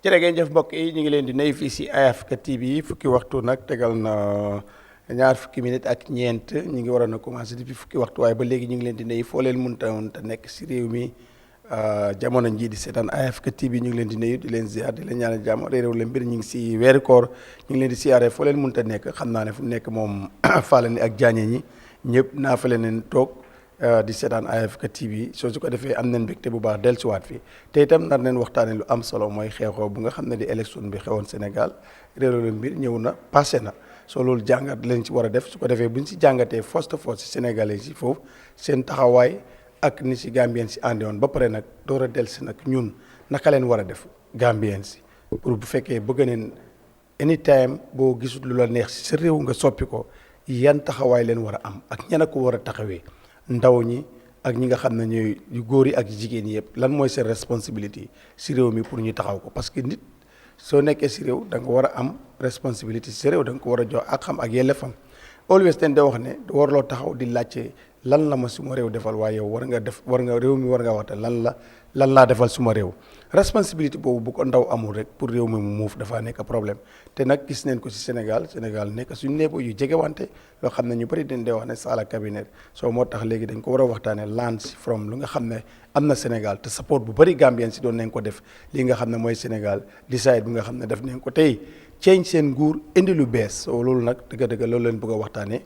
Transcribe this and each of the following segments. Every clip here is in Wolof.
jërë ngeen jëf mbokk yi ñu ngi leen di nuyu fii si Eyeafrica TV fukki waxtu nag tegal na ñaar fukki minutes ak ñeent ñu ngi waroon a commencé depuis fukki waxtu waaye ba léegi ñu ngi leen di nuyu foo leen mënta nekk si réew mi jamono jii di seetaan Eyeafrica TV ñu ngi leen di nuyu di leen ziar di leen ñaanal jàmm réew leen mbir ñu ngi si weeru koor ñu ngi leen di siyaare foo leen mënta nekk xam naa ne fu nekk moom faale ni ak jaañe ñi ñëpp naa fa leen toog di seetaan Eyeafrica TV soo su ko defee am nañ mbégte bu baax dellusiwaat fii te itam nar neen waxtaane lu am solo mooy xew-xew bu nga xam ne di élection bi xewoon Sénégal réew la mbir ñëw na passé na soo loolu jàngat leen ci war a def su ko defee bu ñu si jàngatee first of all si Sénégalais si foofu seen taxawaay ak ni si Gambien si àndi woon ba pare nag door a dellusi nag ñun naka leen war a def Gambien si pour bu fekkee bëgg neen anytime boo gisul lu la neex si sa réew nga soppi ko yan taxawaay leen war a am ak ñan a ko war a taxawee ndaw ñi ak ñi nga xam ne ñooy yu góor yi ak jigéen ñi yëpp lan mooy seen responsabilité si réew mi pour ñu taxaw ko parce que nit soo nekkee si réew da nga war a am responsabilité si réew da nga ko war a jox ak xam ak yelleefam always ten da wax ne warloo taxaw di laajte lan la ma suma réew defal waaye yow war nga réew mi war nga waxte lan laa defal suma réew responsabilité boobu bu ko ndaw amul rek pour réew mi mu muuf dafa nekk problème te nag gis neen ko si Sénégal nekk suñu néebo yu jegewante loo xam ne ñu bëri dañ dee wax ne saala cabinet soo moo tax léegi dañ ko war a waxtaane land from lu nga xam ne am na Sénégal te support bu bëri Gambien si doon nañ ko def li nga xam ne mooy Sénégal decide bi nga xam ne def nañ ko tey change seen nguur indi lu bees soo loolu nag dëgg-dëgg loolu leen bëgg a waxtaane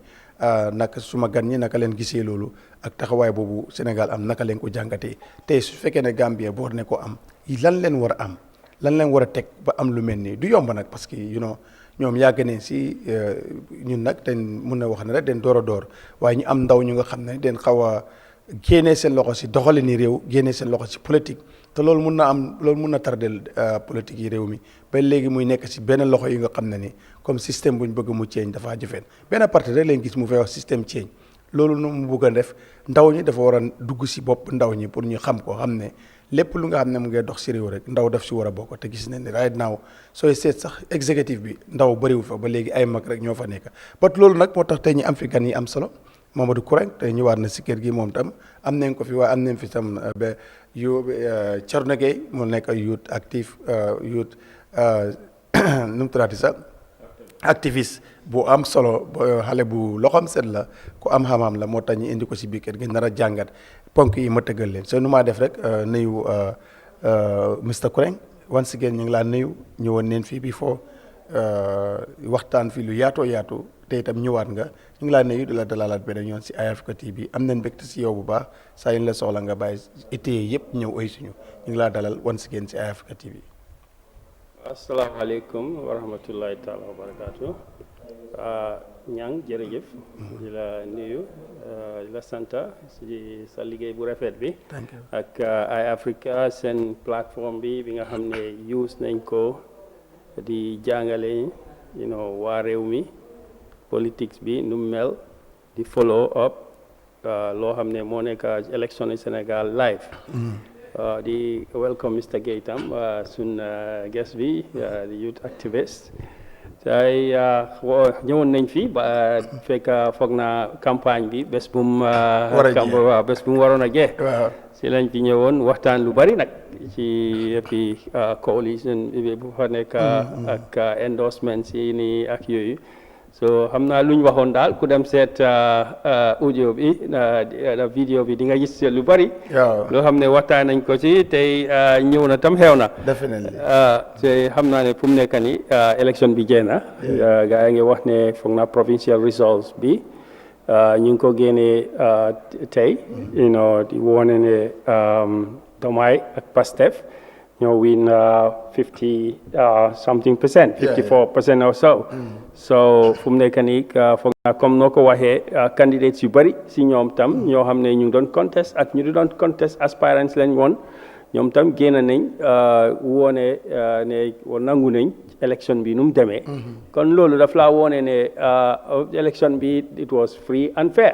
naka suma gan ñi naka leen gisee loolu ak taxawaay boobu Sénégal am naka leen ko jàngatee tey su fekkee ne Gambie boor ne ko am lan leen war a am lan leen war a teg ba am lu mel nii du yomb nag parce que ñoom yàgg nañ si ñun nag dañ mun na wax ne rek den door a door waaye ñu am ndaw ñu nga xam ne den xaw a génnee seen loxo si doxale ni réew génnee seen loxo si politique te loolu mun na tardel politique yi réew mi ba léegi muy nekk si benn loxo yi nga xam ne ni comme système bu ñu bëgg mu change dafa jëfeen benn parti rek leen gis mu fay wax système change loolu nu mu bëgg a def ndaw ñi dafa war a dugg si bopp ndaw ñi pour ñu xam ko xam ne lépp lu nga xam ne mu ngay dox si réew rek ndaw daf si war a bokk te gis nañ ne right now sooy seet sax exécutif bi ndaw bëriwu fa ba léegi ay mag rek ñoo fa nekk bat loolu nag moo tax tey ñi am fi gan yi am solo Mamadou Kourang tey ñëwaat na si kër gi moom tam am nañ ko fi waaye am nañ fi tam ba Thierno Gueye mu nekk youth active youth nu mu tuddati sax activiste bu am solo xale bu loxoom set la ku am xam-xam la moo tax ñu indi ko si biir kër gi nar a jàngat ponk yi ma tëggal leen soo nu maa def rek nuyu Mr Kourang once again ñu ngi laa nuyu ñëwoon neen fii before waxtaan fii lu yaatu te itam ñëwaat nga ñu ngi laa nuyu di la dalalaat beneen yoon si Eyeafrica TV am nañ mbégte si yow bu baax saa yu la soxla nga bàyyi ittee yëpp ñëw ay suñu ñu ngi laa dalal once again si Eyeafrica TV. asalaamaaleykum wa rahmatullahi taala wa barakaatu ñang jërëjëf di la nuyu di la santa si sa liggéey bu rafet bi ak Eyeafrica seen plateforme bi nga xam ne use nañ ko di jàngale waa réew mi politics bi nu mel di follow up loo xam ne moo nekk élection Sénégal live di welcome Mr Gueye tam sun guest bi di youth activist tey ñëwoon nañ fi ba fekk foog na campagne bi bés bu mu waroon a jeex si lañ fi ñëwoon waxtaan lu bari nag ci fi coalition bi bu fa nekk ak endorsement yi nii ak yooyu so xam naa lu ñu waxoon daal ku dem seet audio bi vidéo bi di nga gis lu bari loo xam ne waxtaan nañ ko ci tey ñëw na tam xew na te xam naa ne fu mu nekk ni élection bi jeex na gaa yi ngi wax ne foog na provincial results bi ñu ngi ko génnee tey di wone ne Diomaye ak Pastef ñoo win 54% or so fu mu nekk nii foog naa comme noo ko waxee candidates yu bëri si ñoom tam ñoo xam ne ñu ngi doon contest ak ñu di doon contest aspirants lañ woon ñoom tam génn nañ woone ne nangu nañ élection bi nu mu demee kon loolu daf laa woone ne élection bi it was free and fair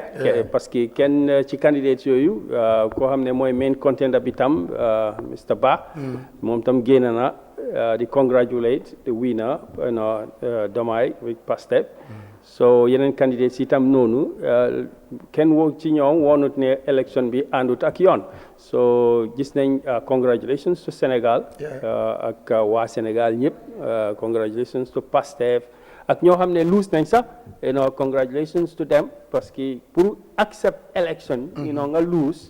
parce que kenn ci candidates yooyu koo xam ne mooy main contender bi tam Mr Ba moom tam génn na di congratulate the winner Diomaye with Pastef so yeneen candidates itam noonu kenn woo ci ñoom woonut ne élection bi àndut ak yoon so gis nañ congratulations to Sénégal ak waa Sénégal ñëpp congratulations to Pastef ak ñoo xam ne lose nañ sax congratulations to them parce que pour accept election nga lose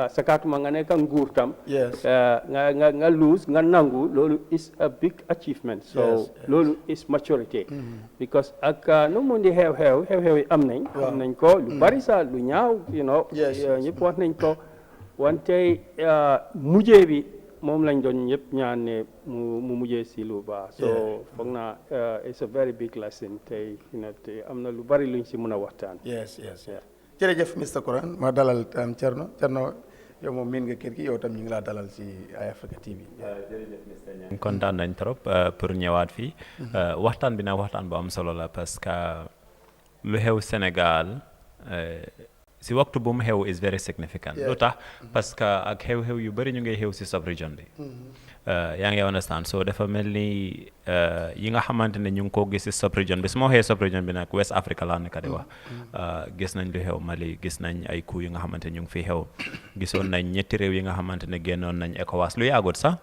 sakatuma nga nekk nguur tam nga lose nga nangu loolu is a big achievement so loolu is maturity because ak nu mu di xew yi am nañ ko lu bari sax lu ñaaw ñëpp wax nañ ko wante mujjee bi moom lañ doon ñëpp ñaan ne mu mujjee si lu baax so foog naa it's a very big lesson tey te am na lu bari luñ si mën a waxtaan jërëjëf Mr Kuran ma dalal Thierno yow moom miin nga kër gi yow tam ñu ngi laa dalal si Eyeafrica TV jërëjëf Mr Niang kontaan nañ trop pour ñëwaat fii waxtaan bi nag waxtaan bu am solo la parce que lu xew Sénégal si waxtu bu mu xew is very significant lu tax parce que ak xew-xew yu bëri ñu ngay xew si sub-region bi yaa ngi understand so dafa mel ni yi nga xamante ne ñu ngi ko gis si sub-region bi su ma waxee sub-region bi nag West Africa laa nekk di wax gis nañ lu xew Mali gis nañ ay coups yi nga xamante ne ñu ngi fi xew gisoon nañ ñetti réew yi nga xamante ne génnoon nañ ECOWAS lu yàggut sax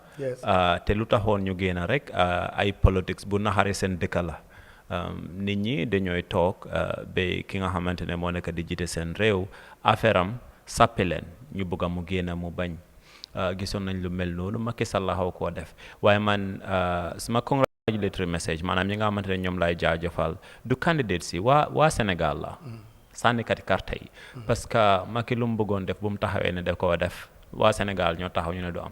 te lu taxoon ñu génn rek ay politics bu naxari seen dëkka la nit ñi dañooy toog ba ki nga xamante ne moo nekk di jiite seen réew affaire am sàppi leen ñu bëgg a mu génn mu bañ gisoon nañ lu mel noonu Macky Sall xaw koo def waaye man suma congratulatory message maanaam ñi nga xamante ne ñoom lay jaajëfal du candidate si waa Sénégal la sànnikati carte yi parce que Macky lu mu bëggoon def bu mu taxawee ne da koo def waa Sénégal ñoo taxaw ñu ne du am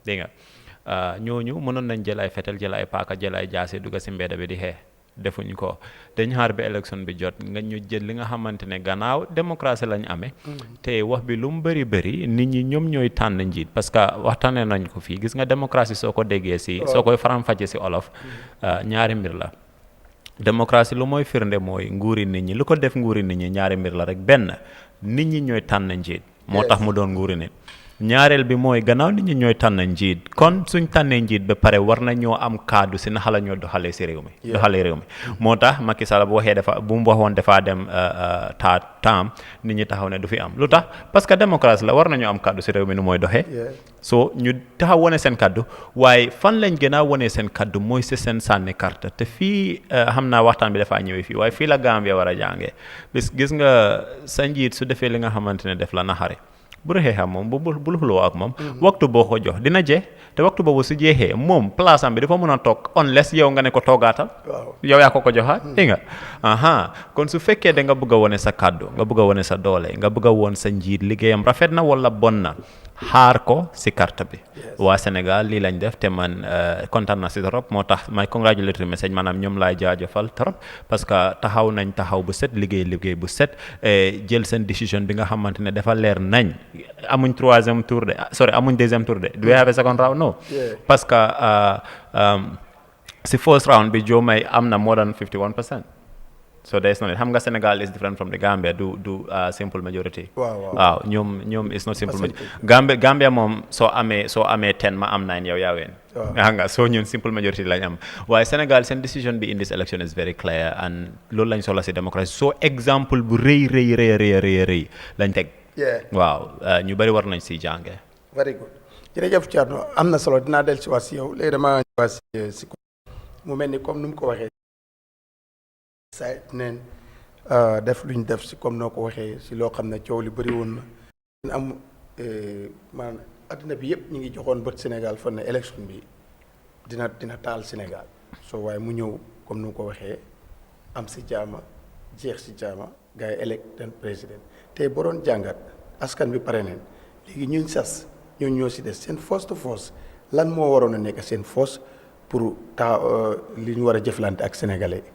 dégg nga ñooñu mënoon nañ jël ay fetel jël ay paaka jël ay jaase dugga si mbedda bi di xee defuñ ko dañ xaar bi élection bi jot nga ñu jël li nga xamante ne gannaaw démocratie lañ amee te wax bi lu mu bëri nit ñi ñoom ñooy tànn njiit parce que waxtaanee nañ ko fii gis nga démocratie soo ko déggee si soo koy faram-fàccee si olof ñaari mbir la démocratie lu mooy firnde mooy nguuri nit ñi lu ko def nguuri nit ñi ñaari mbir la rek benn nit ñi ñooy tànn njiit moo tax mu doon nguuri nit ñaareel bi mooy gannaaw nit ñi ñooy tànn njiit kon suñ tànnee njiit ba pare war na ñoo am kaddu si naxa la ñoo doxalee si réew mi doxalee réew mi moo tax Macky Sall bu mu waxoon dafa dem taam nit ñi taxaw ne du fi am lu tax parce que démocratie la war nañoo am kaddu si réew mi nu mooy doxee so ñu taxaw wane seen kaddu waaye fan lañ gën a wane seen kaddu mooy si seen sànni carte te fii xam naa waxtaan bi dafaa ñëwee fii waaye fii la Gambia war a jàngee bis gis nga sa njiit su defee li nga xamante ne def la naxare bu rexee xam moom bu xuloo ak moom waxtu boo ko jox dina jeex te waxtu boobu su jeexee moom place am bi dafa mën a toog unless yow nga ne ko toogaatal yow yaa ko joxaat dégg nga kon su fekkee da nga bëgg a wone sa kàddu nga bëgg a wone sa doole nga bëgg a woon sa njiit liggéeyam rafet na wala bon na xaar ko si carte bi waa Sénégal lii lañ def te man kontaan na si trop moo tax may congratulatory message maanaam ñoom laay jaajëfal trop parce que taxaw nañ taxaw bu set liggéey bu set jël seen décision bi nga xamante ne dafa leer nañ amuñ troisième tour de amuñ deuxième tour de do we have a second round no parce que si first round bi Diomaye am na more than 51%. So there's no need. Xam nga Senegal is different from the Gambia. Do simple majority. Wow. Ñoom is not simple majority. Gambia moom soo amee 10 ma am 9 yow yaa ween. Xam nga so ñun simple majority lañ am. Waaye Senegal seen decision bi in this election is very clear and loolu lañ soxla si démocratie. So exemple bu rëy lañ teg. Waaw ñu bari war nañ si jànge. Very good. Jërëjëf Thierno am na solo dinaa del si waat si yow léegi dama ñëwaat si mu mel ni comme nu mu ko waxee. say neen def luñ def si comme noo ko waxee si loo xam ne coow li bëri woon na am maanaam adduna bi yëpp ñu ngi joxoon bët Sénégal fan ne élection bi dina taal Sénégal soo waaye mu ñëw comme nu ko waxee am si jaama jeex si jaama gars yi élect président tey boo doon jàngat askan bi pare neen léegi ñun sas ñoo ñoo si des seen force to force lan moo waroon a nekk seen force pour li ñu war a jëflante ak sénégalais yi.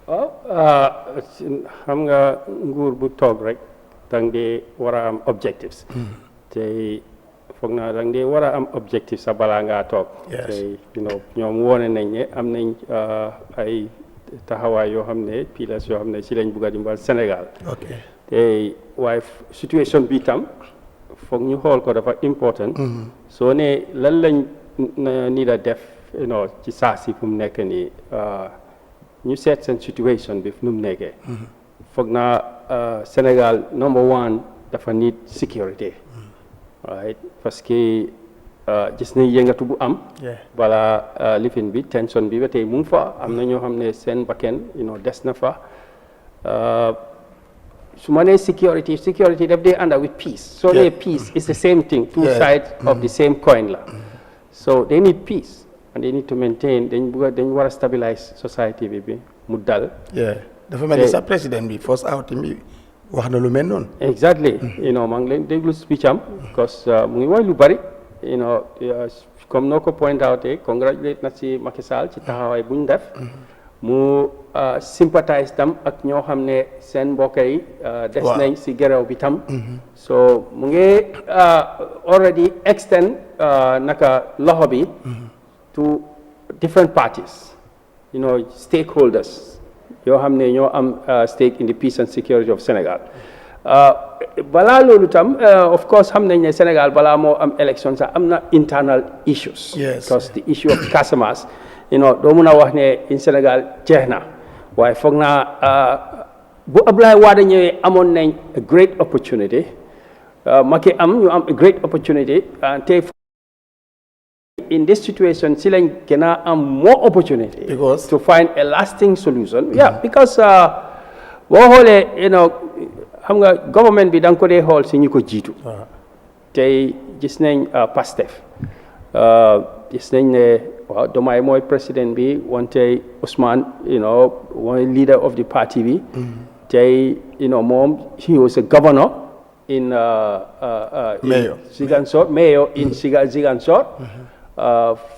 waaw xam nga nguur bu toog rek danga dee war a am objectives te foog naa danga dee war a am objectif sa balaa ngaa toog te ñoom woone nañ ne am nañ ay taxawaay yoo xam ne pilas yoo xam ne si lañ bugg a dimbal Sénégal te waaye situation bi tam foog ñu xool ko dafa important soo ne lan lañ ni la def ci saa si fu mu nekk nii ñu seet seen situation bi nu mu nekkee foog naa Sénégal number one dafa need security right parce que gis nañ yëngatu bu am balaa lifin bi tension bi ba tey mu ngi fa am na ñoo xam ne seen bakken des na fa su ma nee security daf dee ànd with peace so nee peace is the same thing two sides of the same coin la so they need peace and they need to maintain dañ war a stabilize society bi mu dal dafa mel ni sa président bi first outing bi wax na lu mel noonu exactly maa ngi leen déglu speech am because mu ngi wax lu bari comme noo ko point out congratulate na si Macky Sall ci taxawaay bu ñu def mu sympathize tam ak ñoo xam ne seen mbokk yi des nañ si gerew bi tam so mu ngi already extend naka loxo bi to different parties stakeholders yoo xam ne ñoo am stake in the peace and security of Senegal balaa loolu tam of course xam nañ ne Sénégal balaa moo am élection sax am na internal issues because the issue of Casamance doo mun a wax ne in Sénégal jeex na waaye foog naa bu Ablaye Wade ñëwee amoon nañ a great opportunity Macky ñu am a great opportunity te in this situation si lañ gën a am more opportunity to find a lasting solution because boo xoolee xam nga government bi da nga ko dee xool si ñu ko jiitu tey gis nañ Pastef gis nañ ne waaw Diomaye mooy président bi wante Ousmane mooy leader of the party bi tey moom he was a governor in Ziguinchor mayor in Ziguinchor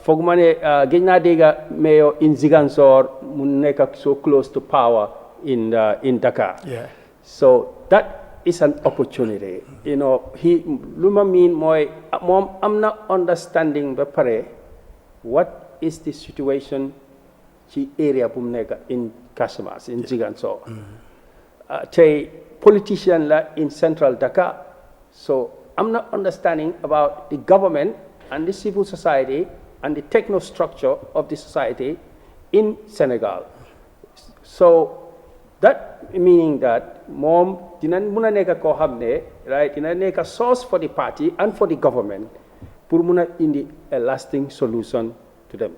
foog ma ne gëj naa dégg mayor in Ziguinchor mu nekk so close to power in Dakar so that is an opportunity lu ma miin mooy moom am na understanding ba pare what is the situation ci area bu mu nekk in Casamance in Ziguinchor tey politician la in central Dakar so am na understanding about the government and the civil society and the technostructure of the society in Senegal so that meaning that moom dina mun a nekk koo xam ne right dina nekk source for the party and for the government pour mun a indi a lasting solution to them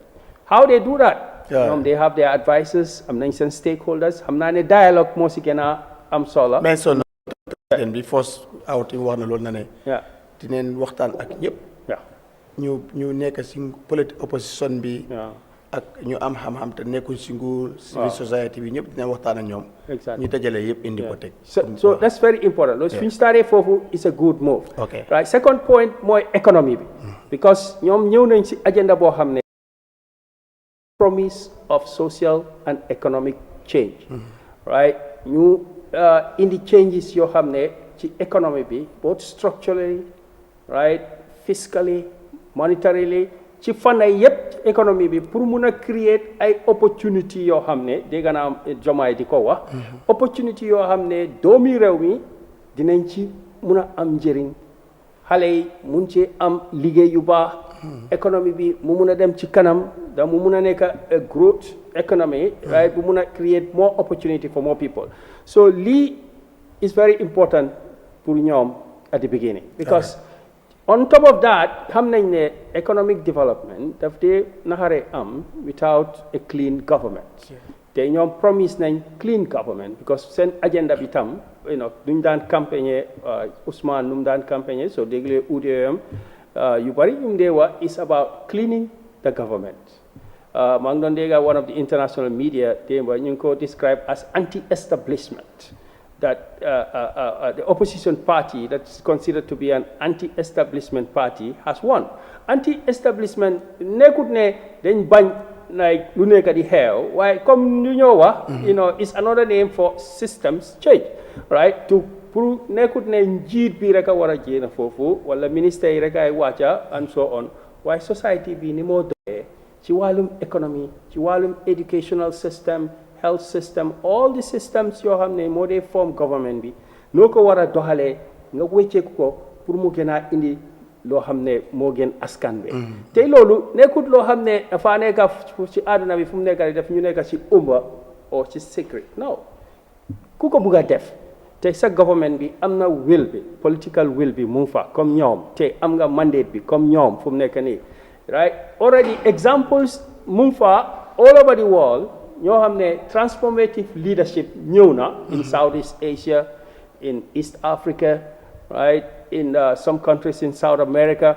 how they do that they have their advisors am nañ seen stakeholders xam naa ne dialogue moo si gën a am solo mais son bi first outing wax na loolu na ne dineen waxtaan ak ñëpp ñu nekk si opposition bi ak ñu am xam-xam te nekkuñ si nguur civil society bi ñëpp dina waxtaan ak ñoom ñu dajale yëpp indi ko teg so that's very important loolu fi ñu starté foofu is a good move right second point mooy economy bi because ñoom ñëw nañ si agenda boo xam ne promise of social and economic change right ñu indi changes yoo xam ne ci economy bi both structurally right fiscally monetarily ci fànn yëpp économie bi pour mun a create ay opportunity yoo xam ne dégg naa Diomaye di ko wax opportunity yoo xam ne doomi réew mi dinañ ci mun a am njëriñ xale yi mun ci am liggéey yu baax économie bi mu mun a dem ci kanam da mu mun a nekk a growth economy right bu mun a create more opportunity for more people so lii is very important pour ñoom at the beginning because on top of that xam nañ ne economic development daf dee naxare am without a clean government te ñoom promise nañ clean government because seen agenda bi tam duñ daan campagne Ousmane nu mu daan campagne soo déglee UDM yu bari ñu dee wax is about cleaning the government maa ngi doon dégg one of the international media démba ñu ngi ko describe as anti-establishment that the opposition party that's considered to be an anti-establishment party has won. Anti-establishment nekkut ne dañ bañ like lu nekk di xew waaye comme ñu ñoo wax is another name for systems change right to pour nekkut ne njiit bi rek a war a jéem foofu wala ministère yi rek ay wàcca and so on waaye society bi ni moo doxee ci wàllum économie ci wàllum educational system health system all the systems yoo xam ne moo dee form government bi noo ko war a doxalee nga wécceeku ko pour mu gën a indi loo xam ne moo gën askan bi te loolu nekkut loo xam ne dafa nekk ci àdduna bi fu mu nekk def ñu nekk ci umba or ci secret no ku ko bugg a def te sa government bi am na will bi political will bi mu fa comme ñoom te am nga mandate bi comme ñoom fu mu nekk nii right already examples mu fa all over the world ñoo xam ne transformative leadership ñëw na in Southeast Asia in East Africa right in some countries in South America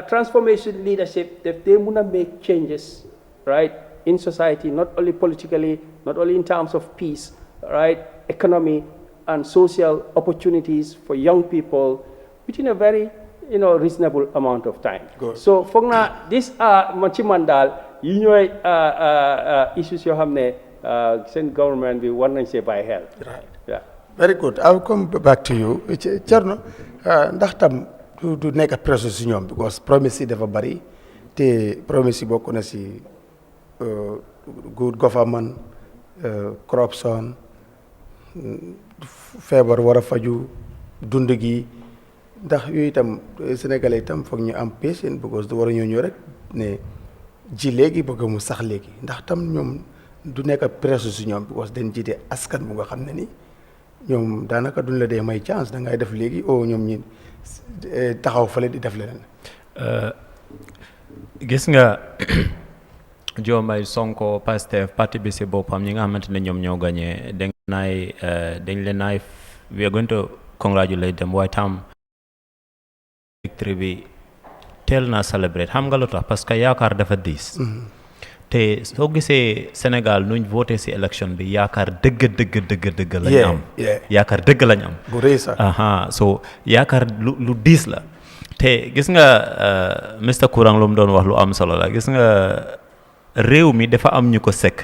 transformation leadership def they mun a make changes right in society not only politically not only in terms of peace right economy and social opportunities for young people within a very reasonable amount of time. Good. So foog naa these are ci man daal yi ñooy issues yoo xam ne seen government bi war nañ see bàyyi xel. Right. Yeah. Very good. I will come back to you. Thierno ndax tam du nekk pression si ñoom because promise yi dafa bari te promise yi bokk na si good government corruption feebar war a faju dund gi ndax yooyu itam sénégalais itam foog ñu am patience because du war a ñëw rek ne ji léegi bëgg mu sax léegi ndax tam ñoom du nekk pression si ñoom because dañ jiite askan bu nga xam ne ni ñoom daanaka duñ la dee may chance da ngay def léegi ñoom ñi taxaw fale di def leneen. gis nga Diomaye Sonko Pastef parti bi si boppam ñi nga xamante ne ñoom ñoo gagné dañ leen naay we are going to congratulate them waaye tam victory bi teel naa celebrate xam nga lu tax parce que yaakaar dafa diis te soo gisee Sénégal nuñ voté si élection bi yaakaar dëgg lañ am yaakaar dëgg lañ am bu rëy sax so yaakaar lu diis la te gis nga Mr Kourang lu mu doon wax lu am solo la gis nga réew mi dafa am ñu ko sekk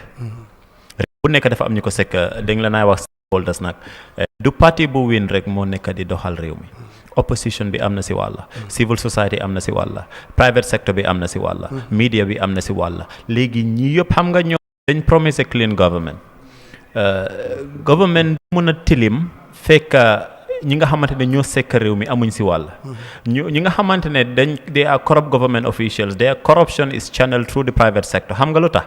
réew bu nekk dafa am ñu ko sekk dañ la naay wax stakeholders nag du parti bu win rek moo nekk di doxal réew mi opposition bi am na si wàlla civil society am na si wàlla private sector bi am na si wàlla media bi am na si wàlla léegi ñi yëpp xam nga ñoo dañ promise clean government government mun a tilim fekk ñi nga xamante ne ñoo sekk réew mi amuñ si wàll ñi nga xamante ne they are corrupt government officials their corruption is channeled through the private sector xam nga lu tax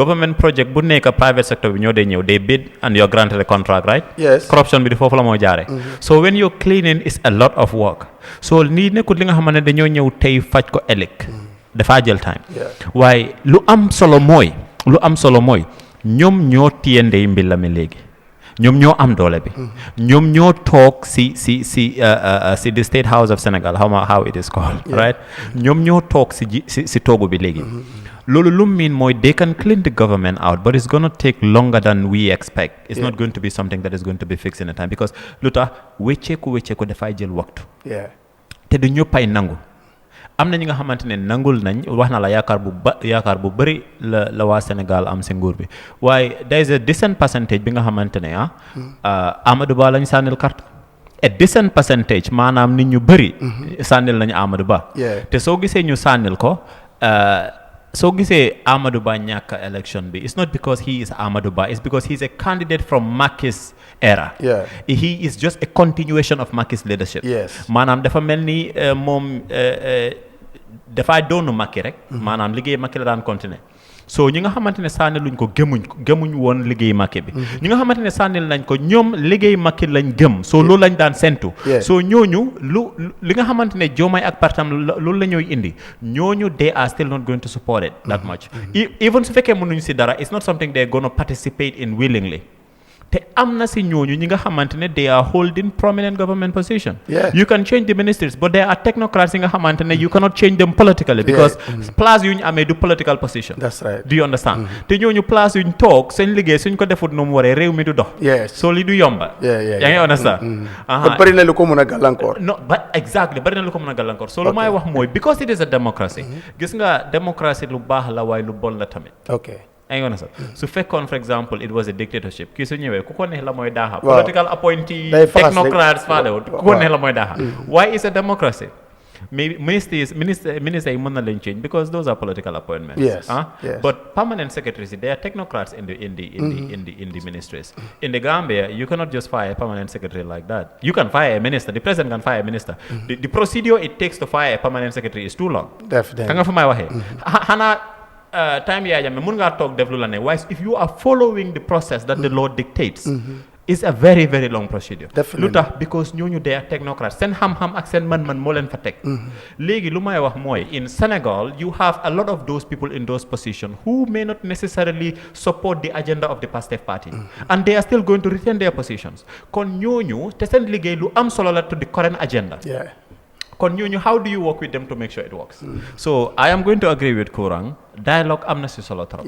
government project bu nekk private sector bi ñoo dee ñëw they bid and you're granted a contract right yes corruption bi di foofu la moo jaare so when you're cleaning it's a lot of work so nii nekkul li nga xamante ne dañoo ñëw tey faj ko ëllëg dafaa jël time waaye lu am solo mooy ñoom ñoo téye ndey mbilla mi léegi ñoom ñoo am doole bi ñoom ñoo toog si the State House of Senegal how it is called right ñoom ñoo toog si toogu bi léegi loolu lu mean mooy they can clean the government out but it's going to take longer than we expect it's not going to be something that is going to be fixed in a time because lu tax wécceeku dafay jël waxtu te du ñëppay nangu am na ñi nga xamante ne nangul nañ wax na la yaakaar bu bëri la waa Sénégal am si nguur bi waaye there is a decent percentage bi nga xamante ne Amadou Ba lañ sànnil carte a decent percentage maanaam nit ñu bëri sànnil nañu Amadou Ba te soo gisee ñu sànnil ko soo gisee Amadou Ba ñàkk election bi it's not because he is Amadou Ba it's because he is a candidate from Maki's era he is just a continuation of Maki's leadership maanaam dafa mel ni moom dafay doonu Macky rek maanaam liggéey Macky la daan continuer so ñi nga xamante ne sànnil luñ ko gëmuñ woon liggéey Macky bi ñi nga xamante ne sànnil nañ ko ñoom liggéey Macky lañ gëm so loolu lañ daan sentu so ñooñu li nga xamante ne Diomaye ak partam loolu la ñooy indi ñooñu they are still not going to support it that much even su fekkee mënuñ si dara it's not something they're going to participate in willingly te am na si ñooñu ñi nga xamante ne they are holding prominent government position you can change the ministries but there are technocrats yi nga xamante ne you cannot change them politically because place yu ñu amee du political position that's right do you understand te ñooñu place yu ñu toog seen liggéey suñ ko defut nu mu waree réew mi du dox so li du yomba yaa ngi understand kon bëri na lu ko mën a gàllankoor no but exactly bëri na lu ko mën a gàllankoor so lu may wax mooy because it is a democracy gis nga démocratie lu baax la waaye lu bon la tamit su fekkoon for example it was a dictatorship kii su ñëwee ku ko neex la mooy daaxa political appointee technocrats faalewut ku ko neex la mooy daaxa why is a democracy maybe ministers yi mën na leen change because those are political appointments but permanent secretaries they are technocrats in the ministries in the Gambia you cannot just fire a permanent secretary like that you can fire a minister the president can fire a minister the procedure it takes to fire a permanent secretary is too long definitely ka nga fa may waxee xanaa time Yahya Jammeh mun ngaa toog def lu la ne waaye if you are following the process that the law dictates it's a very very long procedure. Definitely. lu tax because ñooñu they are technocrats seen xam-xam ak seen man-man moo leen fa teg. léegi lu may wax mooy in Senegal you have a lot of those people in those positions who may not necessarily support the agenda of the Pastef party. And they are still going to retain their positions. kon ñooñu te seen liggéey lu am solo la to the current agenda. Yeah. kon ñooñu how do you work with them to make sure it works. So I am going to agree with Kurang. Dialogue am na si solo trop.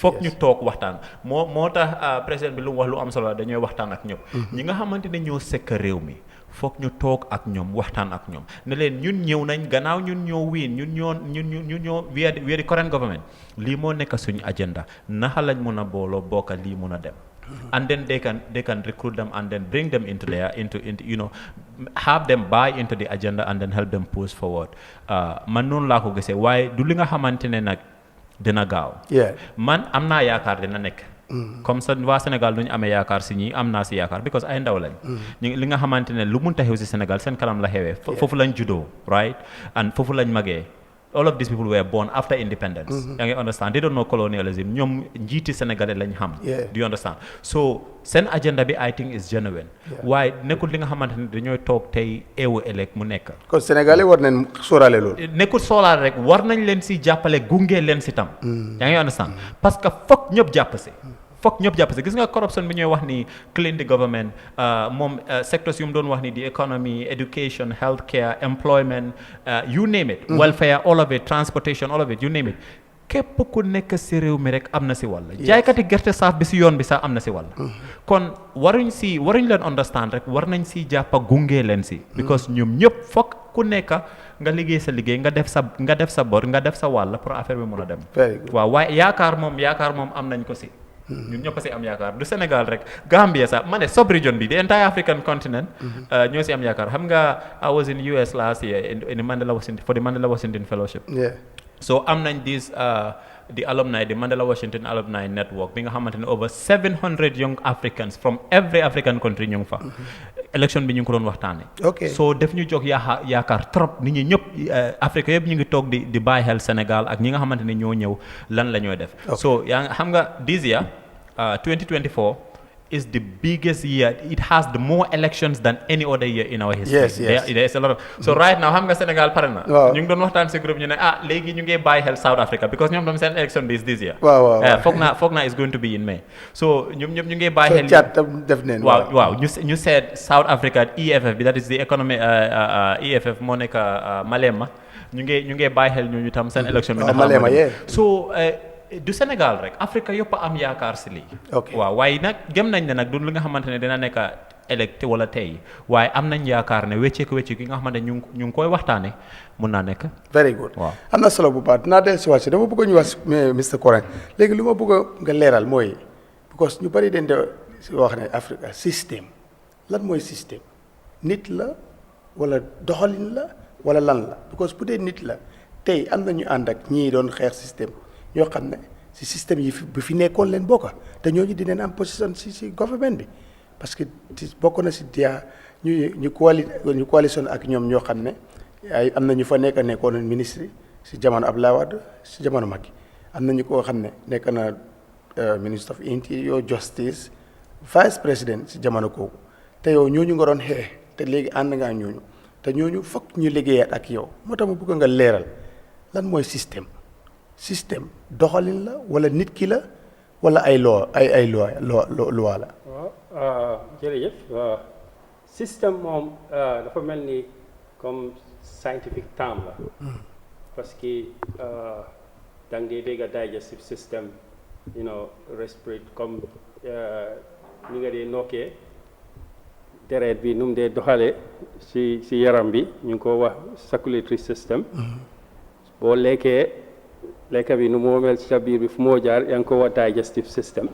foog ñu toog waxtaan moo tax président bi lu mu wax lu am solo dañooy waxtaan ak ñëpp. ñi nga xamante ne ñoo sekk réew mi foog ñu toog ak ñoom waxtaan ak ñoom ne leen ñun ñëw nañ gannaaw ñun ñoo wiin ñun ñoo we are the current government lii moo nekk suñu agenda naka lañ mun a booloo bokka lii mun a dem. And then they can recruit them and then bring them into have them buy into the agenda and then help them push forward. Man noonu laa ko gisee waaye du li nga xamante ne nag dina gaaw. Man am naa yaakaar dina nekk. comme ça waa Sénégal duñu amee yaakaar si ñii am naa si yaakaar because ay ndaw lañ. li nga xamante ne lu mun ta xew si Sénégal seen kanam la xewee. foofu lañ juddoo right and foofu lañ magee. all of these people were born after independence. yaa ngi understand they don't know colonialism ñoom njiiti sénégalais lañ xam. do you understand so seen agenda bi I think is genuine. waaye nekkul li nga xamante ne dañooy toog tey eewu ëllëg mu nekk. kon sénégalais war nañ sóoraale loolu. nekkul sóoraale rek war nañ leen si jàppale gunge leen si tam. yaa ngi understand parce que foog ñëpp jàpp si. foog ñëpp jàpp si gis nga corruption bi ñooy wax ni clean the government moom sectors yu mu doon wax ni the economy education healthcare employment you name it. welfare all of it transportation all of it you name it. képp ku nekk si réew mi rek am na si wàll. jaaykati gerte saaf bi si yoon bi sax am na si wàll. kon waruñ leen understand rek war nañ si jàppa gunge leen si. because ñoom ñëpp foog ku nekk nga liggéey sa liggéey nga def sa bor nga def sa wàll pour affaire bi mun a dem. waaw waaye yaakaar moom am nañ ko si. ñun ñëpp si am yaakaar du Sénégal rek Gambia sax ma ne sub region bi the entire African continent ñoo si am yaakaar xam nga I was in US last year in the Mandela Washington Fellowship. So am nañ the alumni the Mandela Washington Alumni Network bi nga xamante ne over 700 young Africans from every African country ñu ngi fa. Election bi ñu ngi ko doon waxtaanee. So def ñu jox yaakaar trop nit ñi ñëpp Afrique yëpp ñu ngi toog di bàyyi xel Sénégal ak ñi nga xamante ne ñoo ñëw lan la ñooy def. So yaa xam nga this year 2024 is the biggest year. It has the more elections than any other year in our history. There is a lot of so right now xam nga Sénégal pare na. ñu ngi doon waxtaan si groupe ñu ne léegi ñu ngi bàyyi xel South Africa because ñoom tam seen election bi is this year. foog naa is going to be in May. So ñu ngi bàyyi xel. def neen waaw ñu seet South Africa EFF bi that is the economy EFF moo nekk Malema ñu ngi bàyyi xel ñooñu tam seen election bi. Malema so du Sénégal rek Afrique yëpp am yaakaar si lii. waaw waaye nag gëm nañ ne nag du li nga xamante ne dina nekk électe wala tey waaye am nañ yaakaar ne wecceeku yi nga xamante ne ñu ngi koy waxtaane mun naa nekk. very good waaw am na solo bu baax dinaa dellu si waat si dama bëgg ñu wax Mr Korang léegi lu ma bëgg nga leeral mooy because ñu bari dañ de wax ne Afrique système lan mooy système nit la wala doxalin la wala lan la because bu dee nit la tey am na ñu ànd ak ñii doon xeex système. ñoo xam ne si système yi bi fi nekkoon leen bokka te ñooñu dinañ am position si government bi parce que bokk na si dia ñu coalition ak ñoom ñoo xam ne ay am na ñu fa nekkoon ministre si jamono Abdoulaye Wade si jamono Macky am na ñu koo xam ne nekk na ministre of interior justice vice président si jamono kooku te yow ñooñu nga doon xeex te léegi ànd ngaa ñooñu te ñooñu foog ñu liggéeyaat ak yow moo tax ma bëgg nga leeral lan mooy système doxalin la wala nit ki la wala ay loi la. waaw jërëjëf système moom dafa mel ni comme scientific term la. parce que da nga dégg digestive system respirate comme ni nga dee nokkee deret bi nu mu dee doxalee si yaram bi ñu ngi ko wax circulatory system. boo lekka bi nu moo mel ci sa biir bi fu moo jaar yaa ngi ko wax digestive system.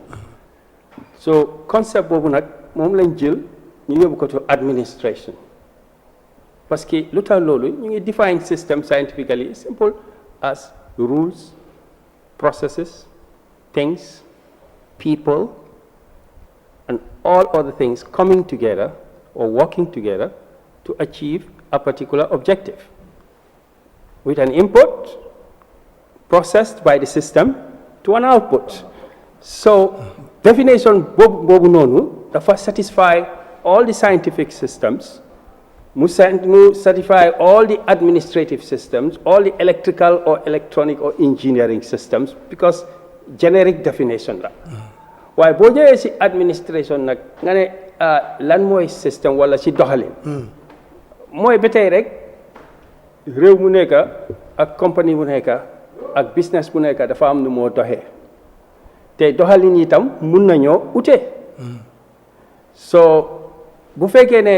so concept boobu nag moom lañ jël ñu yóbbu ko to administration parce que lu tax loolu ñu ngi define system scientifically simple as rules processes things people and all other things coming together or working together to achieve a particular objective with an input processed by the system to an output. So definition bobu nonu dafa satisfy all the scientific systems, mu satisfy all the administrative systems, all the electrical or electronic or engineering systems, because generic definition la. Waaye boo ñëwee si administration nag nga ne lan mooy système wala si doxalin. mooy ba tey rek réew mu nekk ak compagnie bu nekk ak business bu nekk dafa am nu moo doxee te doxalin itam mun nañoo ute. so bu fekkee ne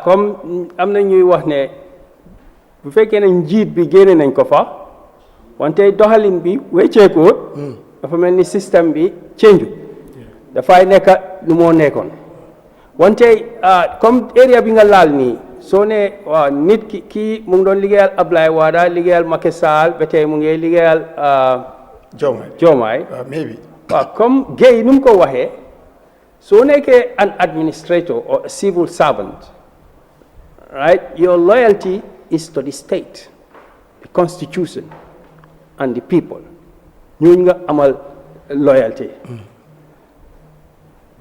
comme am na ñuy wax ne bu fekkee ne njiit bi génne nañ ko fa wante doxalin bi wecceekoo dafa mel ni système bi change dafay nekk nu moo nekkoon wante comme area bi nga laal nii soo ne waaw nit ki mu ngi doon liggéeyal Ablaye Wade liggéeyal Macky Sall ba tey mu ngi liggéeyal Diomaye maybe waaw comme Guèye nu mu ko waxee soo nekkee an administrator or a civil servant, right, your loyalty is to the state, the constitution, and the people. ñooñu nga amal loyalty.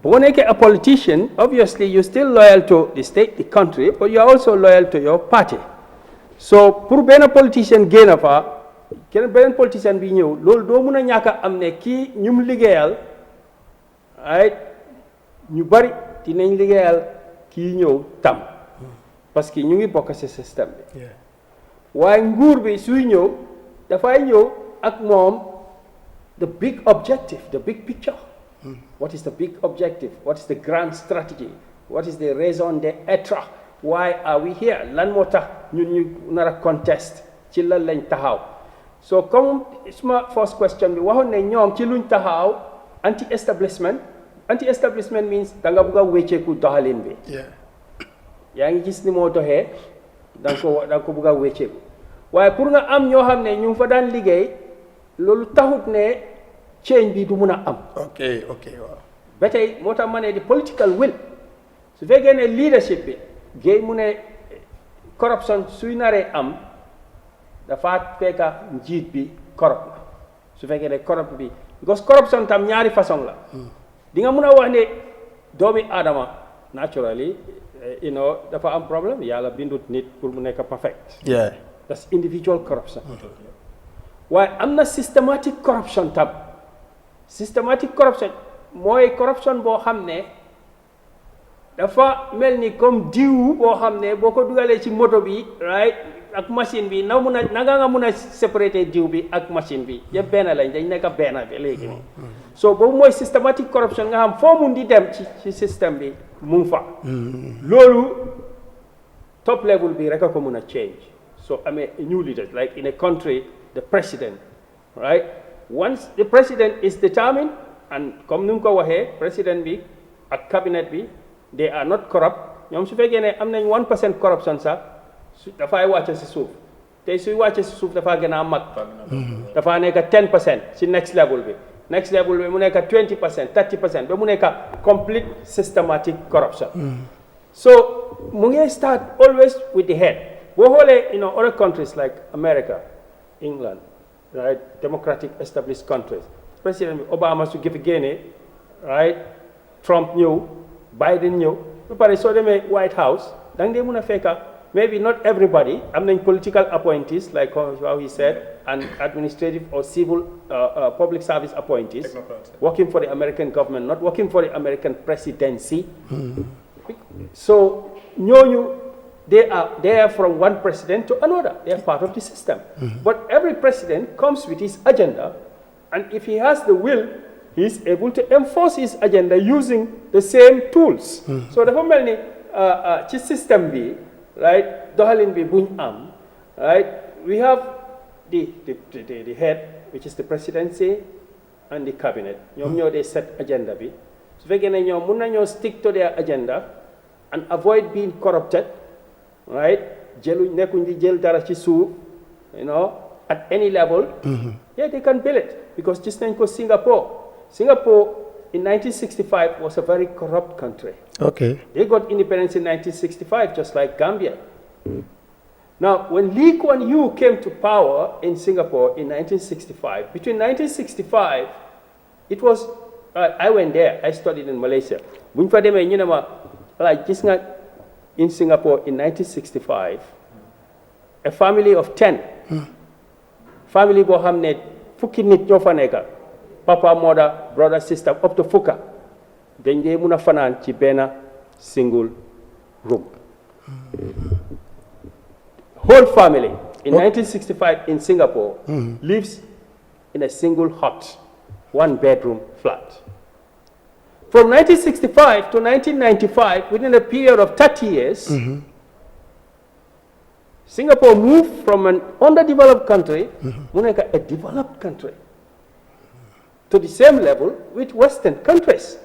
Boo nekkee a politician, obviously you're still loyal to the state, the country, but you're also loyal to your party. So pour benn politicien génn fa beneen politicien bi ñëw loolu doo mun a ñàkk a am ne kii ñu mu liggéeyal right ñu bari dinañ liggéeyal kii ñëw tam parce que ñu ngi bokk ci système bi waaye nguur bi suy ñëw dafay ñëw ak moom the big objective, the big picture. What is the big objective? What is the grand strategy? What is the raison d'être? Why are we here? Lan moo tax ñun ñu nar a contest ci lan lañ taxaw. So comme suma first question bi waxoon ne ñoom ci luñ taxaw anti-establishment means da nga bugg a wécceeku doxalin bi. yaa ngi gis ni moo doxee da nga ko bugg a wécceeku waaye pour nga am ñoo xam ne ñu ngi fa daan liggéey loolu taxut ne change bi du mun a am. ok waaw. ba tey moo tax ma ne di political will su fekkee ne leadership bi Guèye mu ne corruption suy naree am dafa fekka njiit bi corrupt la su fekkee ne corrupt bi because corruption tam ñaari façon la. di nga mun a wax ne doomi aadama naturally dafa am problème yàlla bindut nit pour mu nekk perfect. that's individual corruption. waaye am na systematic corruption tam. Systematic corruption mooy corruption boo xam ne dafa mel ni comme diw boo xam ne boo ko dugalee ci moto bi right ak machine bi nanga nga mun a séparer diw bi ak machine bi yëpp benn lañ dañ nekk benn bi léegi nii so boobu mooy systematic corruption nga xam foo mun di dem ci système bi mu ngi fa loolu top level bi rek a ko mun a change so amee new leaders like in a country the president right. Once the president is determined, and comme ni mu ko waxee président bi ak cabinet bi they are not corrupt ñoom su fekkee ne am nañ 1% corruption sax dafay wàcce si suuf te suy wàcce si suuf dafa gën a mag dafa nekk 10% si next level bi mu nekk 20% 30% ba mu nekk complete systematic corruption so mu ngi start always with the head boo xoolee other countries like America, England, right, democratic established countries. President Obama su fi génne right, Trump ñëw, Biden ñëw, ba pare soo demee White House da nga dee mun a fekka maybe not everybody am nañ political appointees like how he said and administrative or civil public service appointees working for the American government, not working for the American presidency. So ñooñu they are from one president to another. They are part of the system. But every president comes with his agenda, and if he has the will, he is able to enforce his agenda using the same tools. So dafa mel ni ci system bi, right, doxalin bi buñ am, right, we have the head, which is the presidency, and the cabinet. ñoom ñoo dee set agenda bi. Su fekkee ne ñoom mun nañoo stick to their agenda and avoid being corrupted, right, nekkuñ di jël dara ci suuf at any level. Yeah, they can build it because gis nañ ko Singapore in 1965 was a very corrupt country. They got independence in 1965 just like Gambia. Now, when Lee Kuan Yew came to power in Singapore in 1965, between 1965, it was, I went there, I studied in Malaysia. In Singapore in 1965, a family of 10, family bo xamne fukki nit ñoo fa nekk, papa, mother, brother, sister, up to fukka, dañ dee mun a fanaan ci benn single room. Whole family in 1965 in Singapore lives in a single hut, 1-bedroom flat. From 1965 to 1995, within a period of 30 years, Singapore moved from an underdeveloped country to a developed country, to the same level with Western countries.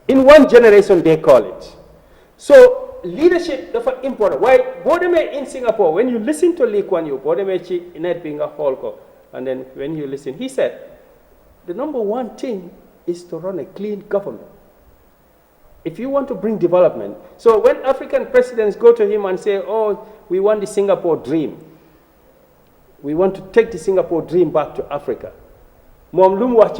In one generation, they call it. So leadership is important. Why? Bodeme in Singapore, when you listen to Lee Kuan Yew, Bodeme chi inet being a holko, and then when you listen, he said, the number one thing is to run a clean government. If you want to bring development, so when African presidents go to him and say, oh, we want the Singapore dream, we want to take the Singapore dream back to Africa. What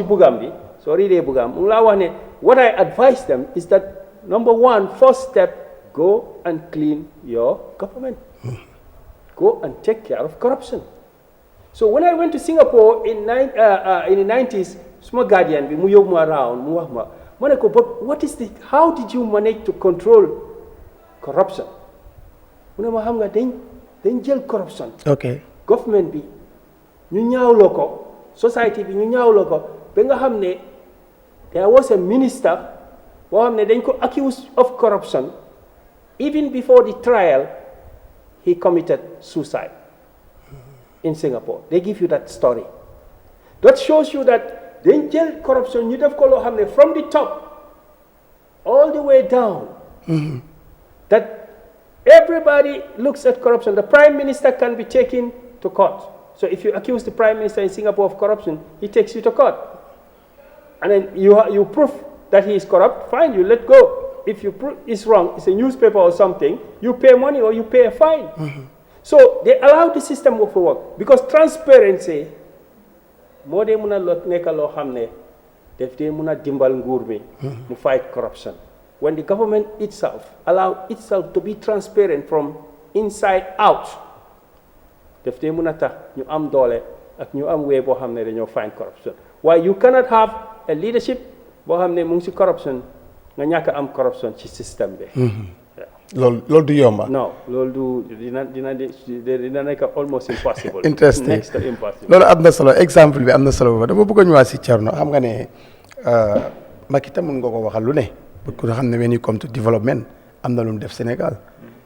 I advise them is that, number one, first step, go and clean your government. Go and take care of corruption. So when I went to Singapore in the 90s, small guardian, we moved around, but what is the, how did you manage to control corruption? Then jail corruption. Okay. Government be, local, society be, local. There was a minister who was accused of corruption. Even before the trial, he committed suicide in Singapore. They give you that story. That shows you that the jail corruption, from the top all the way down, that everybody looks at corruption. The prime minister can be taken to court. So if you accuse the prime minister in Singapore of corruption, he takes you to court. And then you prove that he is corrupt, fine, you let go. If you prove it's wrong, it's a newspaper or something, you pay money or you pay a fine. So they allow the system to work. Because transparency, more de muna neka lo xamne def de muna dimbal nguur mi mu fight corruption. When the government itself allow itself to be transparent from inside out, def de muna tax ñu am doole ak ñu am way bo xamne dañoo fight corruption. Why you cannot have a leadership bo xamne mu ngi ci corruption nga ñaka am corruption ci système bi. loolu du yomba. No, loolu du dina nekk almost impossible. Interesting. Next to impossible. loolu am na solo exemple bi am na solo ba dama bëgg ñu waa si Thierno xam nga ne Macky tam mën nga ko waxal lu ne pour que xam ne when you come to development am na lu mu def Sénégal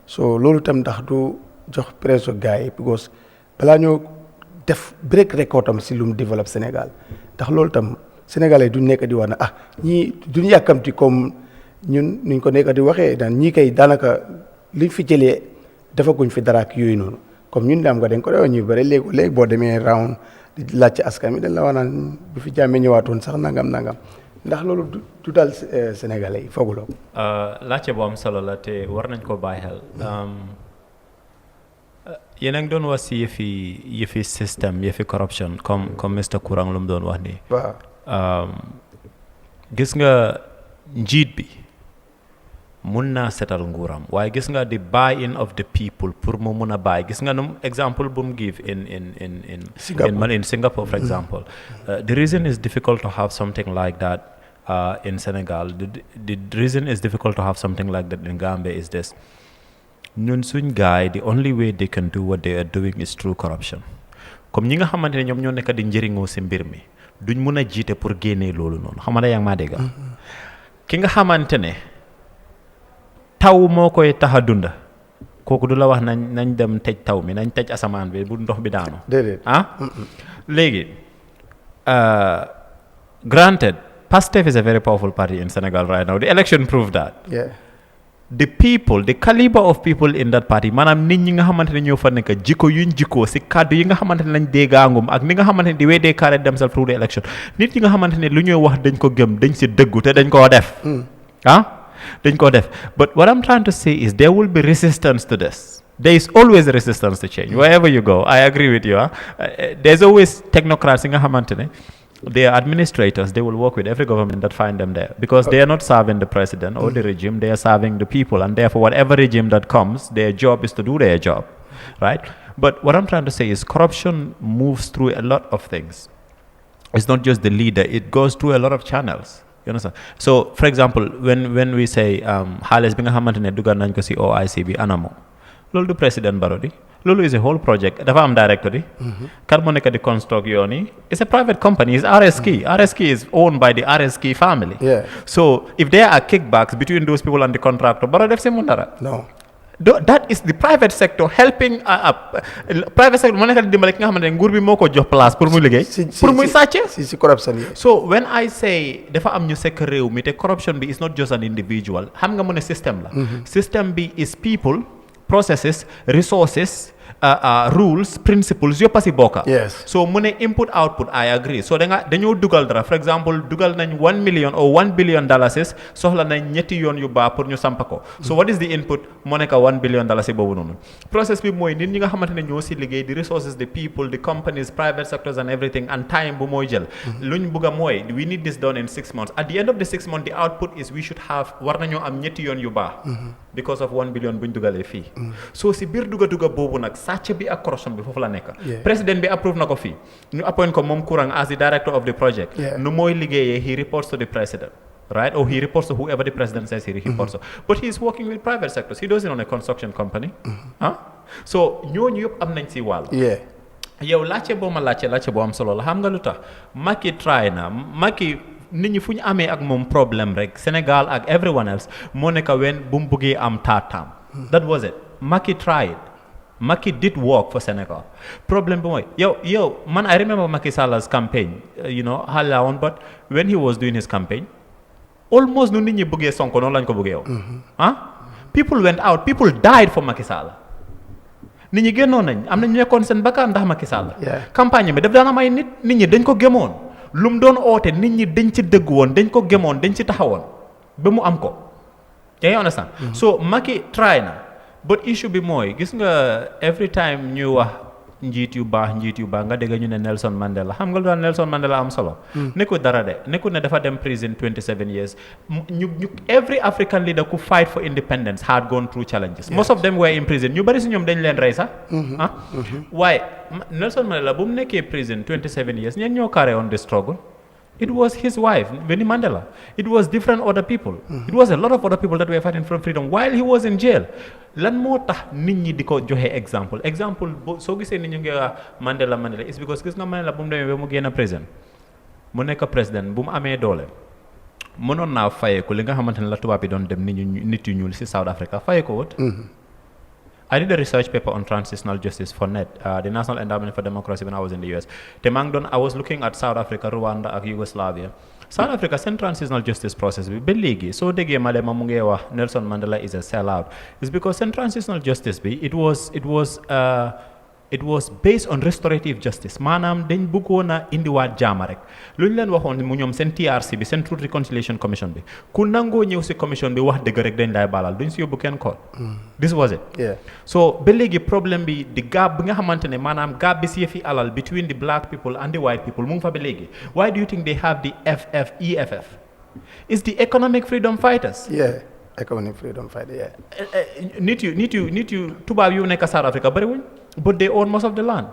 so loolu tam ndax du jox pression gars yi because balaa ñoo def break record am si lu mu développe Sénégal ndax loolu tam Sénégalais duñ nekk di wax ne ñii duñ yàkkamti comme ñun nuñ ko nekk di waxee daan ñii kay daanaka liñ fi jëlee defaguñ fi dara ak yooyu noonu comme ñun daam nga dañ ko doon ñu bëri léegi boo demee round di laaj ci askan mi dañ la wax naan bu fi jàmmee ñëwaatoon sax nangam ndax loolu du daal Sénégalais yi fooguloo ko. laajte bu am solo la te war nañ ko bàyyi xel yéen a ngi doon wax si yëfi système yëfi corruption comme Mr Kourang lu mu doon wax nii. waaw gis nga njiit bi. mun naa setal nguuram waaye gis nga the buy-in of the people pour mu mun a bàyyi gis nga num example bu mu give in Singapore for example the reason is difficult to have something like that in Senegal the reason is difficult to have something like that in Gambia is this ñun suñ gaay the only way they can do what they are doing is through corruption comme ñi nga xamante ne ñoom ñoo nekk di njëriñoo si mbir mi duñ mun a jiite pour génnee loolu noonu xam nga yaa ngi maa dégg ki nga xamante ne taw moo koy tax a dunda kooku du la wax nañ dem tëj taw mi nañ tëj asamaan bi bu ndox bi daanu. déedéet léegi granted Pastef is a very powerful party in Senegal right now the election proved that. Yeah. The people the caliber of people in that party maanaam nit ñi nga xamante ne ñoo fa nekk jikko yuñ jikkoo si kàddu yi nga xamante ne lañ déggaangum ak ni nga xamante ne di way they carry themselves through the election nit ñi nga xamante ne lu ñuy wax dañ ko gëm dañ si dëggu te dañ koo def. dañ ko def but what I'm trying to say is there will be resistance to this There is always resistance to change. Wherever you go, I agree with you. There's always technocrats in Hamantine. They are administrators. They will work with every government that find them there because they are not serving the president or the regime. They are serving the people, and therefore, whatever regime that comes, their job is to do their job, right? But what I'm trying to say is corruption moves through a lot of things. It's not just the leader. It goes through a lot of channels. You understand? So, for example, when we say xaalis bi nga xamante ne dugal nañ ko si OIC bi anamo loolu du président Barrow di loolu is a whole project dafa am director di kan moo nekk di construct yoon yi it's a private company it's RSK is owned by the RSK family. So if there are kickbacks between those people and the contractor Barrow def si mun dara. No. That is the private sector helping private sector moo nekk di dimbale ki nga xamante ne nguur bi moo ko jox place pour muy liggéey pour muy sàcce si corruption yi. So when I say dafa am ñu sekk réew mi te corruption bi is not just an individual xam nga mu ne système la système bi is people processes resources rules principles yëpp a si bokka. So mu ne input output I agree so dañoo dugal dara for example dugal nañ 1 million or 1 billion dollars soxla nañ ñetti yoon yu baax pour ñu sampa ko so what is the input moo nekk 1 billion dollars boobu noonu process bi mooy nit ñi nga xamante ne ñoo si liggéey the resources the people the companies private sectors and everything and time bu mooy jël luñ bugg a mooy we need this done in 6 months at the end of the 6 months the output is we should have war nañoo am ñetti yoon yu baax because of 1 billion buñ dugalee fii so si biir duga boobu nag sàcc bi ak corruption bi foofu la nekk président bi approve na ko fii ñu appoint ko moom Kurang as the director of the project nu mooy liggéeyee he reports to the president right or he reports to whoever the president says he reports to but he is working with private sectors he does it on a construction company so ñooñu yëpp am nañ si wàll yow laajte boo ma laajte boo am solo la xam nga lu tax Macky try na Macky nit ñi fu ñu amee ak moom problème rek Sénégal ak everyone else moo nekk wen bu mu bëggee am taataam that was it Macky tried Macky did work for Senegal problème bi mooy yow man I remember Macky Sall's campaign xale la woon but when he was doing his campaign almost nu nit ñi bëggee Sonko noonu lañ ko bëggee yow people went out people died for Macky Sall nit ñi génnoon nañ am na ñu nekkoon seen bakkan ndax Macky Sall campagne bi daf daan am ay nit ñi dañ ko gëmoon lu mu doon oote nit ñi dañ ci dëgg woon dañ ko gëmoon dañ ci taxawoon ba mu am ko yaa ngi understand so Macky try na but issue bi mooy gis nga every time ñuy wax njiit yu baax nga dégg ñu ne Nelson Mandela xam nga lu daan Nelson Mandela am solo nekku dara de nekku ne dafa dem prison 27 years ñu every African leader who fight for independence had gone through challenges most of them were in prison ñu bari si ñoom dañ leen rey sax waaye Nelson Mandela bu mu nekkee prison 27 years ñeen ñoo carry on the struggle it was his wife Winnie Mandela it was different other people it was a lot of other people that were fighting for freedom while he was in jail lan moo tax nit ñi di ko joxe exemple soo gisee nit ñu ngi wax Mandela is because gis nga Mandela bu mu demee ba mu génn prison mu nekk président bu mu amee doole mënoon naa fayeeku li nga xamante ne la tubaab bi doon dem nit yu ñuul si South Africa fayeeku wut I did a research paper on transitional justice for NED, the National Endowment for Democracy when I was in the US. I was looking at South Africa, Rwanda and Yugoslavia. South Africa seen transitional justice process bi ba léegi soo déggee Malema mu ngi wax Nelson Mandela is a sellout it's because seen transitional justice bi it was based on restorative justice maanaam dañ bëggoon a indiwaat jaama rek lu ñu leen waxoon mu ñoom seen TRC bi seen Truth Reconciliation Commission bi ku nangoo ñëw si commission bi wax dëgg rek dañ lay baalal duñ si yóbbu kenn kool this was it so ba léegi problème bi di gap bi nga xamante ne maanaam gap bi si yëfi alal between the black people and the white people mu ngi fa ba léegi why do you think they have the EFF it's the economic freedom fighters economic freedom fighter nit yu tubaab yu nekk South Africa bari wuñ but they own most of the land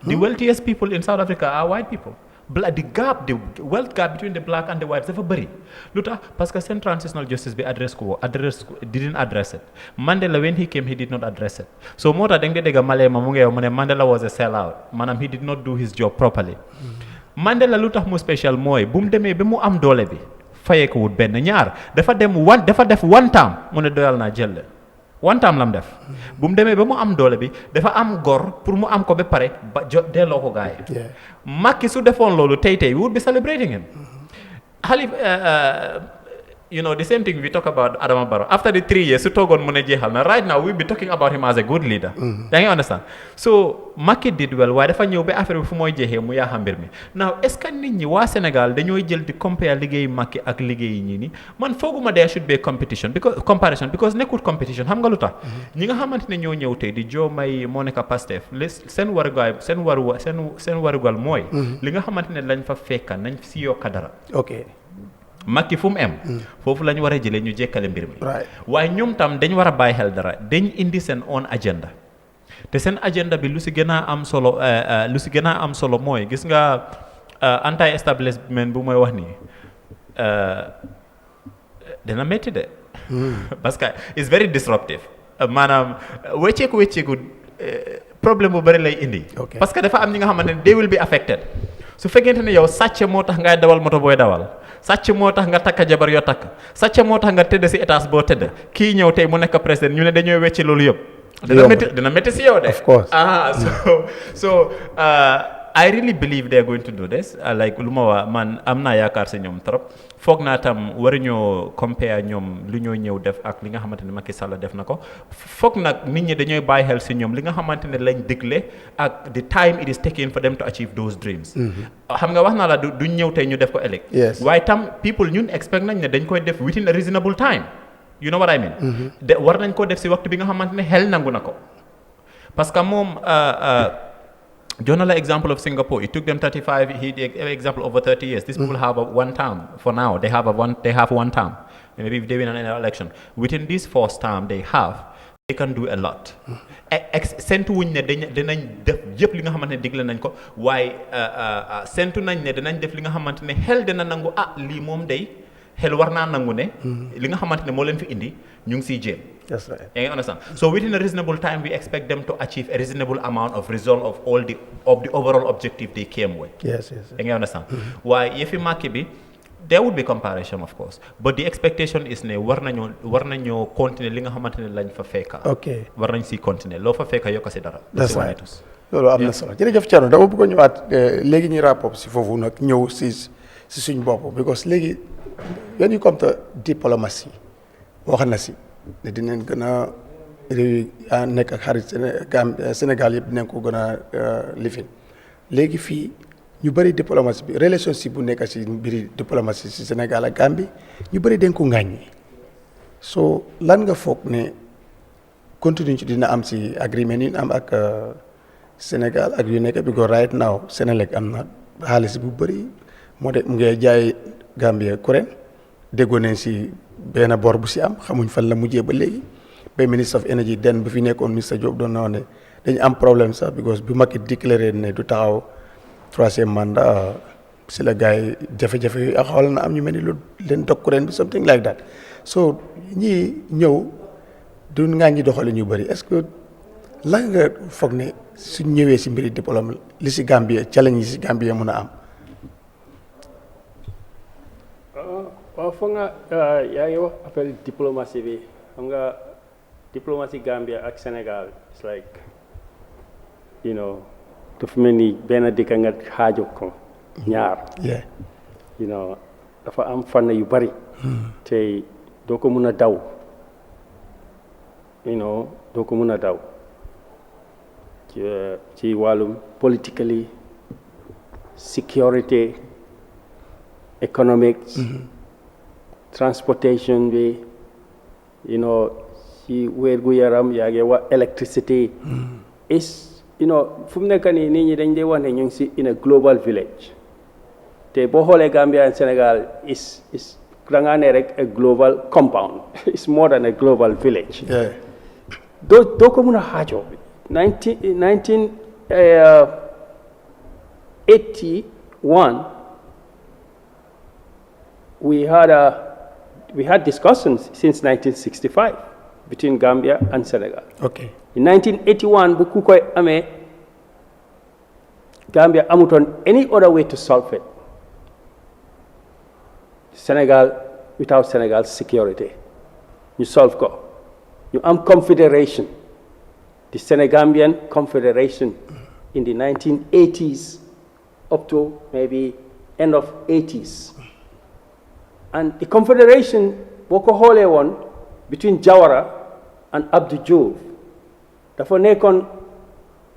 the wealthiest people in South Africa are white people the wealth gap between the black and the whites dafa bëri lu tax parce que seen transitional justice bi didn't address it Mandela when he came he did not address it so moo tax da nga dégg Malema mu ngi yow mu ne Mandela was a sellout maanaam he did not do his job properly Mandela lu tax mu special mooy bu mu demee ba mu am doole bi fayee ko wut benn ñaar dafa def one term mu ne doyal naa jël one term lam def bu mu demee ba mu am doole bi dafa am gor pour mu am ko ba pare ba delloo ko gaay Macky su defoon loolu tey we would be celebrating him you know, the same thing we talk about Adama Barrow. After the 3 years, right now, we'll be talking about him as a good leader. Do you understand? So, Macky did well. Why dafa ñëw ba affaire bi fu moy jexé mu ya xambir mi. Now, est-ce que nit ñi wa Sénégal dañoy jël di compare liggéey Macky ak liggéey ñi ni? Man foguma there should be comparison because nekkul competition. Xam nga lutax? Ñi nga xamantene ñoo ñëw tay di Diomaye mo nekk Pastef. Sen warugal moy li nga xamantene lañ fa fekka nañ ci yokka dara. Okay. Macky fu mu foofu la ñu war a jëlee ñu jekkale mbir mi waaye ñoom tam dañ war a bàyyi xel dara dañ indi seen own agenda te seen agenda bi lu si gën a am solo mooy gis nga anti establishment bu mooy wax nii dina métti de parce que it's very disruptive maanaam wecceeku problème bu bëri lay indi parce que dafa am ñi nga xamante ne they will be affected su fekkente ne yow sàcc moo tax ngay dawal moto booy dawal sàcc moo tax nga takka jabar yoo takk sàcc moo tax nga tëdd si étage boo tëdd kii ñëw tey mu nekk président ñu ne dañoo wecci loolu yëpp dina métti si yow de of course so I really believe they're going to do this like lu ma waa man am naa yaakaar si ñoom trop foog naa tam waruñoo compare ñoom lu ñoo ñëw def ak li nga xamante ne Macky Sall def na ko foog nag nit ñi dañooy bàyyi xel si ñoom li nga xamante ne lañ digle ak the time it is taken for them to achieve those dreams xam nga wax naa la duñ ñëw tey ñu def ko ëllëg waaye tam people ñun expect nañ ne dañ koy def within a reasonable time you know what I mean de war nañ ko def si waxtu bi nga xamante ne xel nangu na ko parce que moom Jonah example of Singapore, it took them 35. He example over 30 years. These people have one term for now. They have one term. Maybe if they win an election, within this first term they have, they can do a lot. Sentu wuñ ne dinañ def yëpp li nga xamante ne digle nañ ko waaye sentu nañ ne dinañ def li nga xamante ne xel dina nangu lii moom day xel war naa nangu ne li nga xamante ne moo leen fi indi ñu ngi siy jéem. That's right. You understand? So within a reasonable time, we expect them to achieve a reasonable amount of result of all the overall objective they came with. Yes. You understand? Why, if you mark it, there would be comparison, of course, but the expectation is ne war nañoo continuer li nga xamante ne lañ fa fekka. Okay. War nañ si continuer loo fa fekka yokk si dara. That's right. loolu am na solo jërëjëf Thierno dama bëgg a ñëwaat léegi ñuy rapport si foofu nag ñëw si suñ bopp because léegi when you come to diplomatie wax na si. ne dinañ gën a réew yi nekk ak xarit Sénégal yëpp dinañ ko gën a lifin léegi fii ñu bëri diplomatie bi relationship bu nekk si mbiri diplomatie si Sénégal ak Gambie ñu bëri dañ ko ŋàññi so lan nga foog ne continue ci dina am si agreement yi am ak Sénégal ak yu nekk because right now Sénélec am na xaalis bu bëri moo de mu ngay jaay Gambie kuréel déggoo nañ si benn bor bu si am xamuñ fan la mujjee ba léegi ba ministre of energy den bu fi nekkoon ministre Diop doon na wax ne dañu am problème sax because bu Macky déclaré ne du taxaw 3e mandat si la gars yi jafe-jafe yooyu ak xool na am ñu mel ni lu leen dog kuréel bi something like that so ñii ñëw du ngaa ñi doxale ñu bëri est-ce que la nga foog ne suñ ñëwee si mbiri diplôme li si Gambie challenge yi si Gambie mën a am. waaw foog nga yaa ngi wax affaire diplomatie bi xam nga diplomatie Gambia ak Sénégal it's like you know dafa mel ni benn dëkk nga xaajo ko ñaar you know dafa am fànn yu bari te doo ko mun a daw you know doo ko mun a daw ci wàllum politically security economics transportation bi you know ci wérgu yaram yaa ngi wax electricity is you know fu mu nekk nii nit ñi dañ dee wax ne ñu ngi si in a global village te boo xoolee Gambia and Senegal is da ngaa ne rek a global compound it's more than a global village doo ko mun a xaajoo 1981 we had discussions since 1965 between Gambia and Senegal. Okay. In 1981, bu ku koy amee Gambia amutoon any other way to solve it. Senegal without Senegal's security. You solve ko. You am confederation. The Senegambian Confederation in the 1980s up to maybe end of 80s. And the confederation boo ko xoolee woon between Jawara and Abdou Diouf dafa nekkoon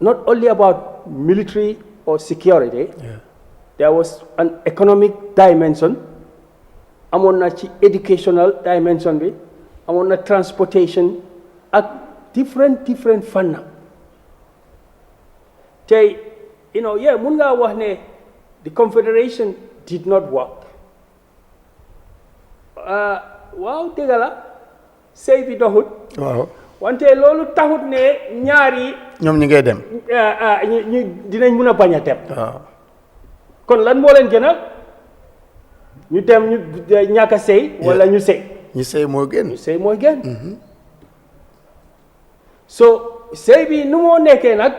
not only about military or security. There was an economic dimension, amoon na ci educational dimension bi, amoon na transportation ak different fànn. Tey mun ngaa wax ne the confederation did not work. Waaw dëgg la sëy bi doxut. waaw wante loolu taxut ne ñaari. ñoom ñi ngay dem. ñu dinañ mun a bañ a dem. waaw kon lan moo leen gënal ñu dem ñu ñàkk a sëy wala ñu sëy. ñu sëy moo gën. ñu sëy mooy gën. so sëy bi nu moo nekkee nag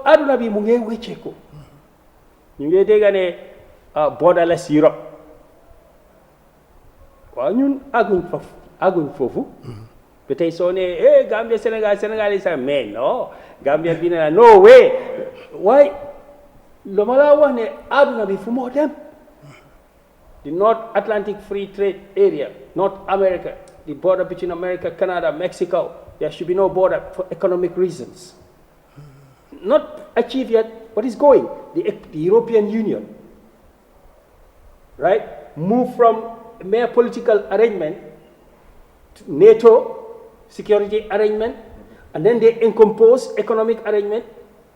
àdduna bi mu ngi wécceeku ñu ngi dégg ne borderless Europe waaw ñun àgguñ foofu ba tey soo ne Gambia Sénégal yi sax mais non Gambia bi ne la no way waaye lu ma laa wax ne àdduna bi fu moo dem the North Atlantic Free Trade Area North America the border between America, Canada, Mexico, there should be no border for economic reasons. Not achieved yet, but it's going. The European Union, right, move from a mere political arrangement to NATO security arrangement, and then they encompass economic arrangement,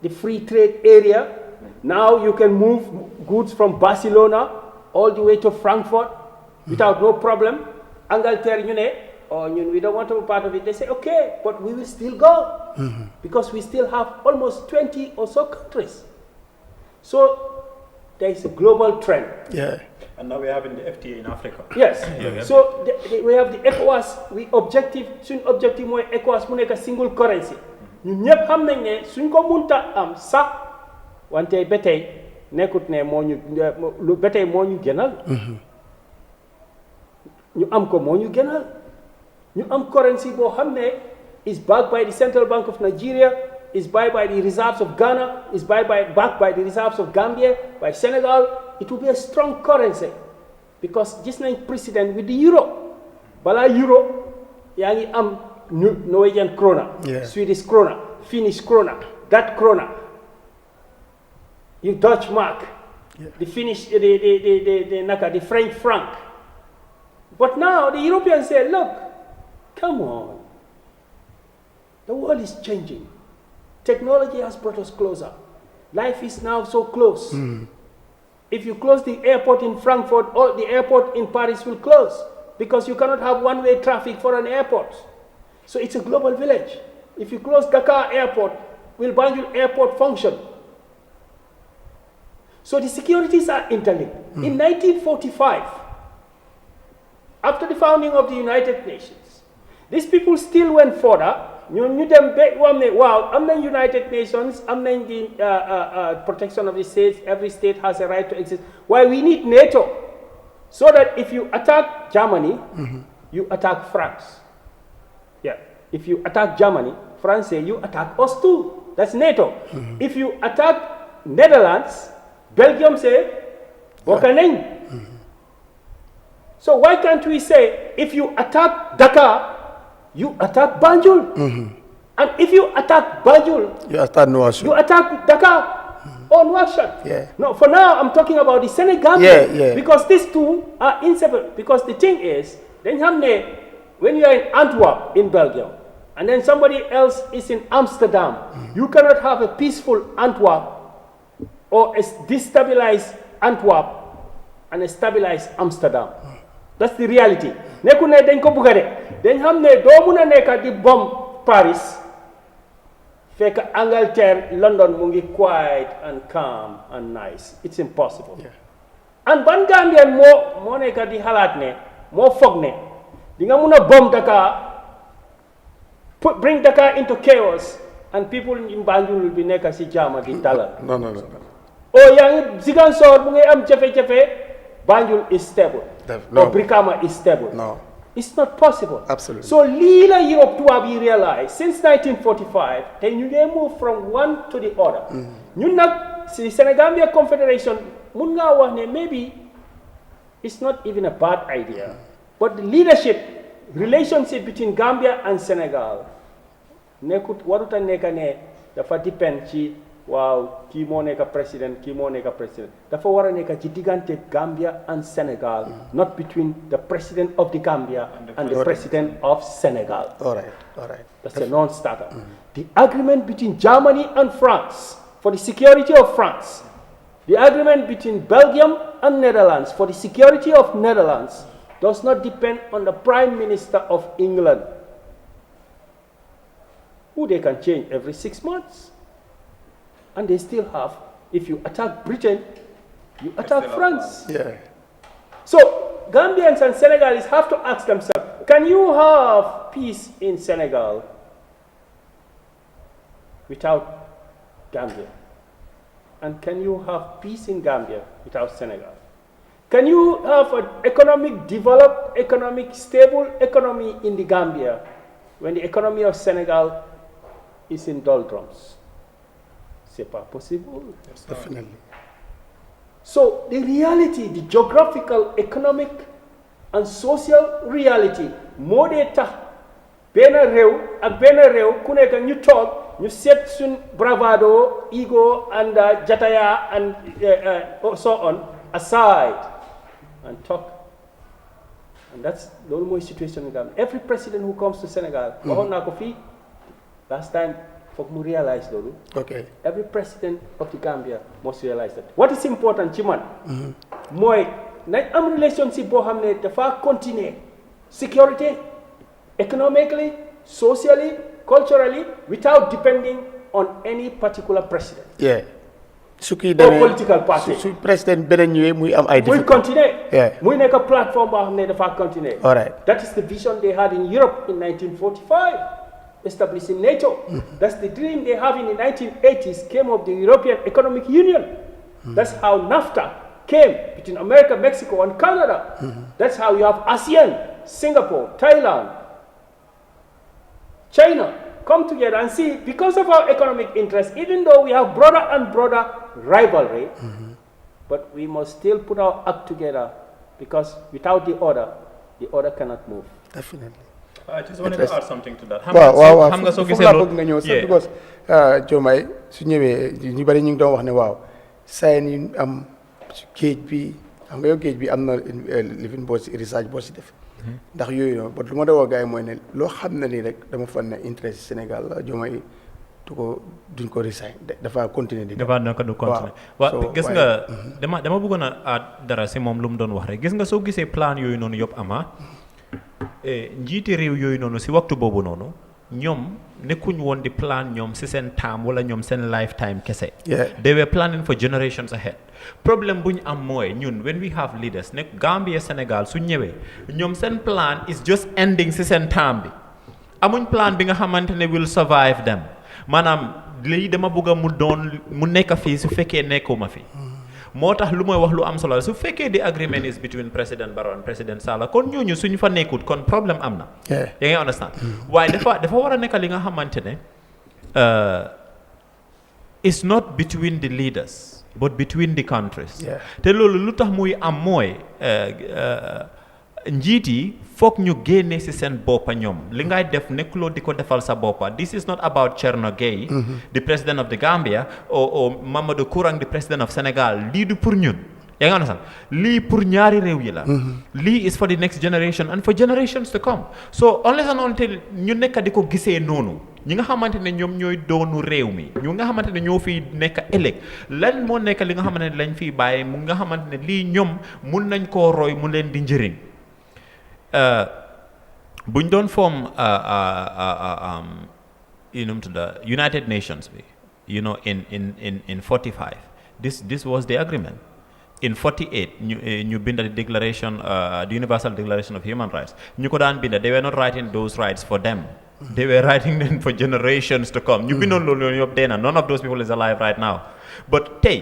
the free trade area. Now you can move goods from Barcelona all the way to Frankfurt without no problem. Angleterre, we don't want to be part of it. They say, okay, but we will still go because we still have almost 20 or so countries. So there is a global trend. Yeah. And now we're having the FTA in Africa. Yes. So we have the ECOWAS. Soon objective mooy ECOWAS mu nekk a single currency. ñun ñëpp xam nañ ne suñ ko munta am sax wante ba tey nekkut ne ba tey moo ñu gënal. ñu am ko moo ñu gënal. ñu am currency boo xam ne is backed by the Central Bank of Nigeria, is backed by the reserves of Ghana, is backed by the reserves of Gambia, by Senegal. It will be a strong currency because gis nañ precedent with the euro. Balaa euro yaa ngi am Norwegian krona, Swedish krona, Finnish krona, Dutch krona, you Dutch mark, the Finnish, the French franc. But now the Europeans say, look, come on. The world is changing. Technology has brought us closer. Life is now so close. If you close the airport in Frankfurt, or the airport in Paris will close because you cannot have one-way traffic for an airport. So it's a global village. If you close Dakar airport, will Banjul airport function? So the securities are interlinked. In 1945, after the founding of the United Nations, these people still went further. ñu dem ba wax ne waaw am nañ United Nations, am nañ the protection of the states, every state has a right to exist. Why we need NATO? So that if you attack Germany, you attack France. Yeah. If you attack Germany, France say you attack us too. That's NATO. If you attack Netherlands, Belgium say bokk nañ. So why can't we say if you attack Dakar, you attack Banjul, and if you attack Banjul, you attack Nouakchott. You attack Dakar or Nouakchott. Yeah. No, for now I'm talking about the Senegambian because these two are inseparable. Because the thing is, then when you are in Antwerp in Belgium, and then somebody else is in Amsterdam, you cannot have a peaceful Antwerp or a destabilized Antwerp and a stabilized Amsterdam. That's the reality. Nekku ne dañ ko bëgg de dañ xam ne doo mun a nekk di bomb Paris fekk Angleterre London mu ngi quiet and calm and nice. It's impossible. And ban Gambian moo nekk di xalaat ne moo foog ne di nga mun a bomb Dakar bring Dakar into chaos and people in Banjul will be nekk si jaama di dalal. No. yaa ngi Ziguinchor mu ngi am jafe-jafe Banjul is stable. No. Or Brikama is stable. No. It's not possible. Absolutely. So lii la Europe tubaab yi realize since 1945 te ñu ngi move from one to the other. ñun nag si Senegambia Confederation mun ngaa wax ne maybe it's not even a bad idea. But the leadership, relationship between Gambia and Senegal, nekut waruta neka ne dafa depend ci waaw kii moo nekk président kii moo nekk président dafa war a nekk ci diggante Gambia and Senegal, not between the president of the Gambia and the president of Senegal. All right. That's a non-starter. The agreement between Germany and France for the security of France, the agreement between Belgium and Netherlands for the security of Netherlands does not depend on the Prime Minister of England, who they can change every 6 months. And they still have, if you attack Britain, you attack France. Yeah. So Gambians and Senegalese have to ask themselves, can you have peace in Senegal without Gambia? And can you have peace in Gambia without Senegal? Can you have an economic developed, stable economy in the Gambia when the economy of Senegal is in doldrums? C'est pas possible. Definitely. So the reality, the geographical, economic, and social reality, moo dee tax benn réew ak benn réew ku nekk ñu toog ñu seet suñ bravado, ego, and jataya, and so on aside and talk. And that's the only situation in Gambia. Every president who comes to Senegal, waxoon naa ko fii last time, foog mu realize loolu. Okay. Every president of the Gambia must realize that. What is important ci man mooy nañ am relationship boo xam ne dafa continuer security, economically, socially, culturally, without depending on any particular president. Yeah. su kii or demee political party. su président beneen ñëwee muy am ay muy continuer. Yeah. muy nekk plateforme boo xam ne dafa continuer. All right. That is the vision they had in Europe in 1945. Establishing NATO. That's the dream they have in the 1980s, came of the European Economic Union. That's how NAFTA came between America, Mexico, and Canada. That's how you have ASEAN, Singapore, Thailand, China come together and see, because of our economic interests, even though we have broader and broader rivalry, but we must still put our act together, because without the order cannot move. Definitely. I just wanted to add something to that. waaw xam nga soo foofu gisee laa loolu bëgg nga ñëw sax because Diomaye su ñëwee ñu bari ñu ngi doon wax ne waaw sayen yi am ci géej bi xam nga yow géej bi am na living boo si research boo si def ndax yooyu noonu but lu ma doon wax gars yi mooy ne loo xam ne nii rek dama fan ne intérêt Sénégal la Diomaye duñ ko resign dafa continuer di dafa naka du continuer waaw gis nga dama bëggoon a add dara si moom lu mu doon wax rek gis nga soo gisee plan yooyu noonu yëpp ama njiiti réew yooyu noonu si waxtu boobu noonu ñoom nekkuñ woon di plan ñoom si seen time wala ñoom seen lifetime kese. They were planning for generations ahead. Problème bu ñu am mooy ñun when we have leaders nekk Gambia Sénégal su ñëwee ñoom seen plan is just ending si seen time bi amuñ plan bi nga xamante ne will survive them maanaam lii dama bëgg a mu nekk fii su fekkee nekkuma fi. moo tax lu mooy wax lu am solo su fekkee the agreement is between President Barrow and President Sallah kon ñooñu suñu fa nekkut kon problème am na. yaa ngi understand. waaye dafa war a nekk li nga xamante ne it's not between the leaders but between the countries. te loolu lu tax muy am mooy njiit yi foog ñu génne ci seen boppa ñoom li ngay def nekkuloo di ko defal sa boppa this is not about Cherno Gueye the president of the Gambia or Mamadou Kourang the president of Senegal lii du pour ñun yaa ngi understand lii pour ñaari réew yi la lii is for the next generation and for generations to come so unless and until ñu nekk di ko gisee noonu ñi nga xamante ne ñoom ñooy doonu réew mi ñu nga xamante ne ñoo fiy nekk ëllëg lan moo nekk li nga xamante ne lañ fiy bàyyi mu nga xamante ne lii ñoom mun nañ koo roy mu leen di njëriñ buñ doon form United Nations bi in 45 this was the agreement in 48 ñu binda the declaration the Universal Declaration of Human Rights ñu ko daan binda they were not writing those rights for them they were writing them for generations to come ñu bindoon loolu yëpp dee na none of those people is alive right now but tey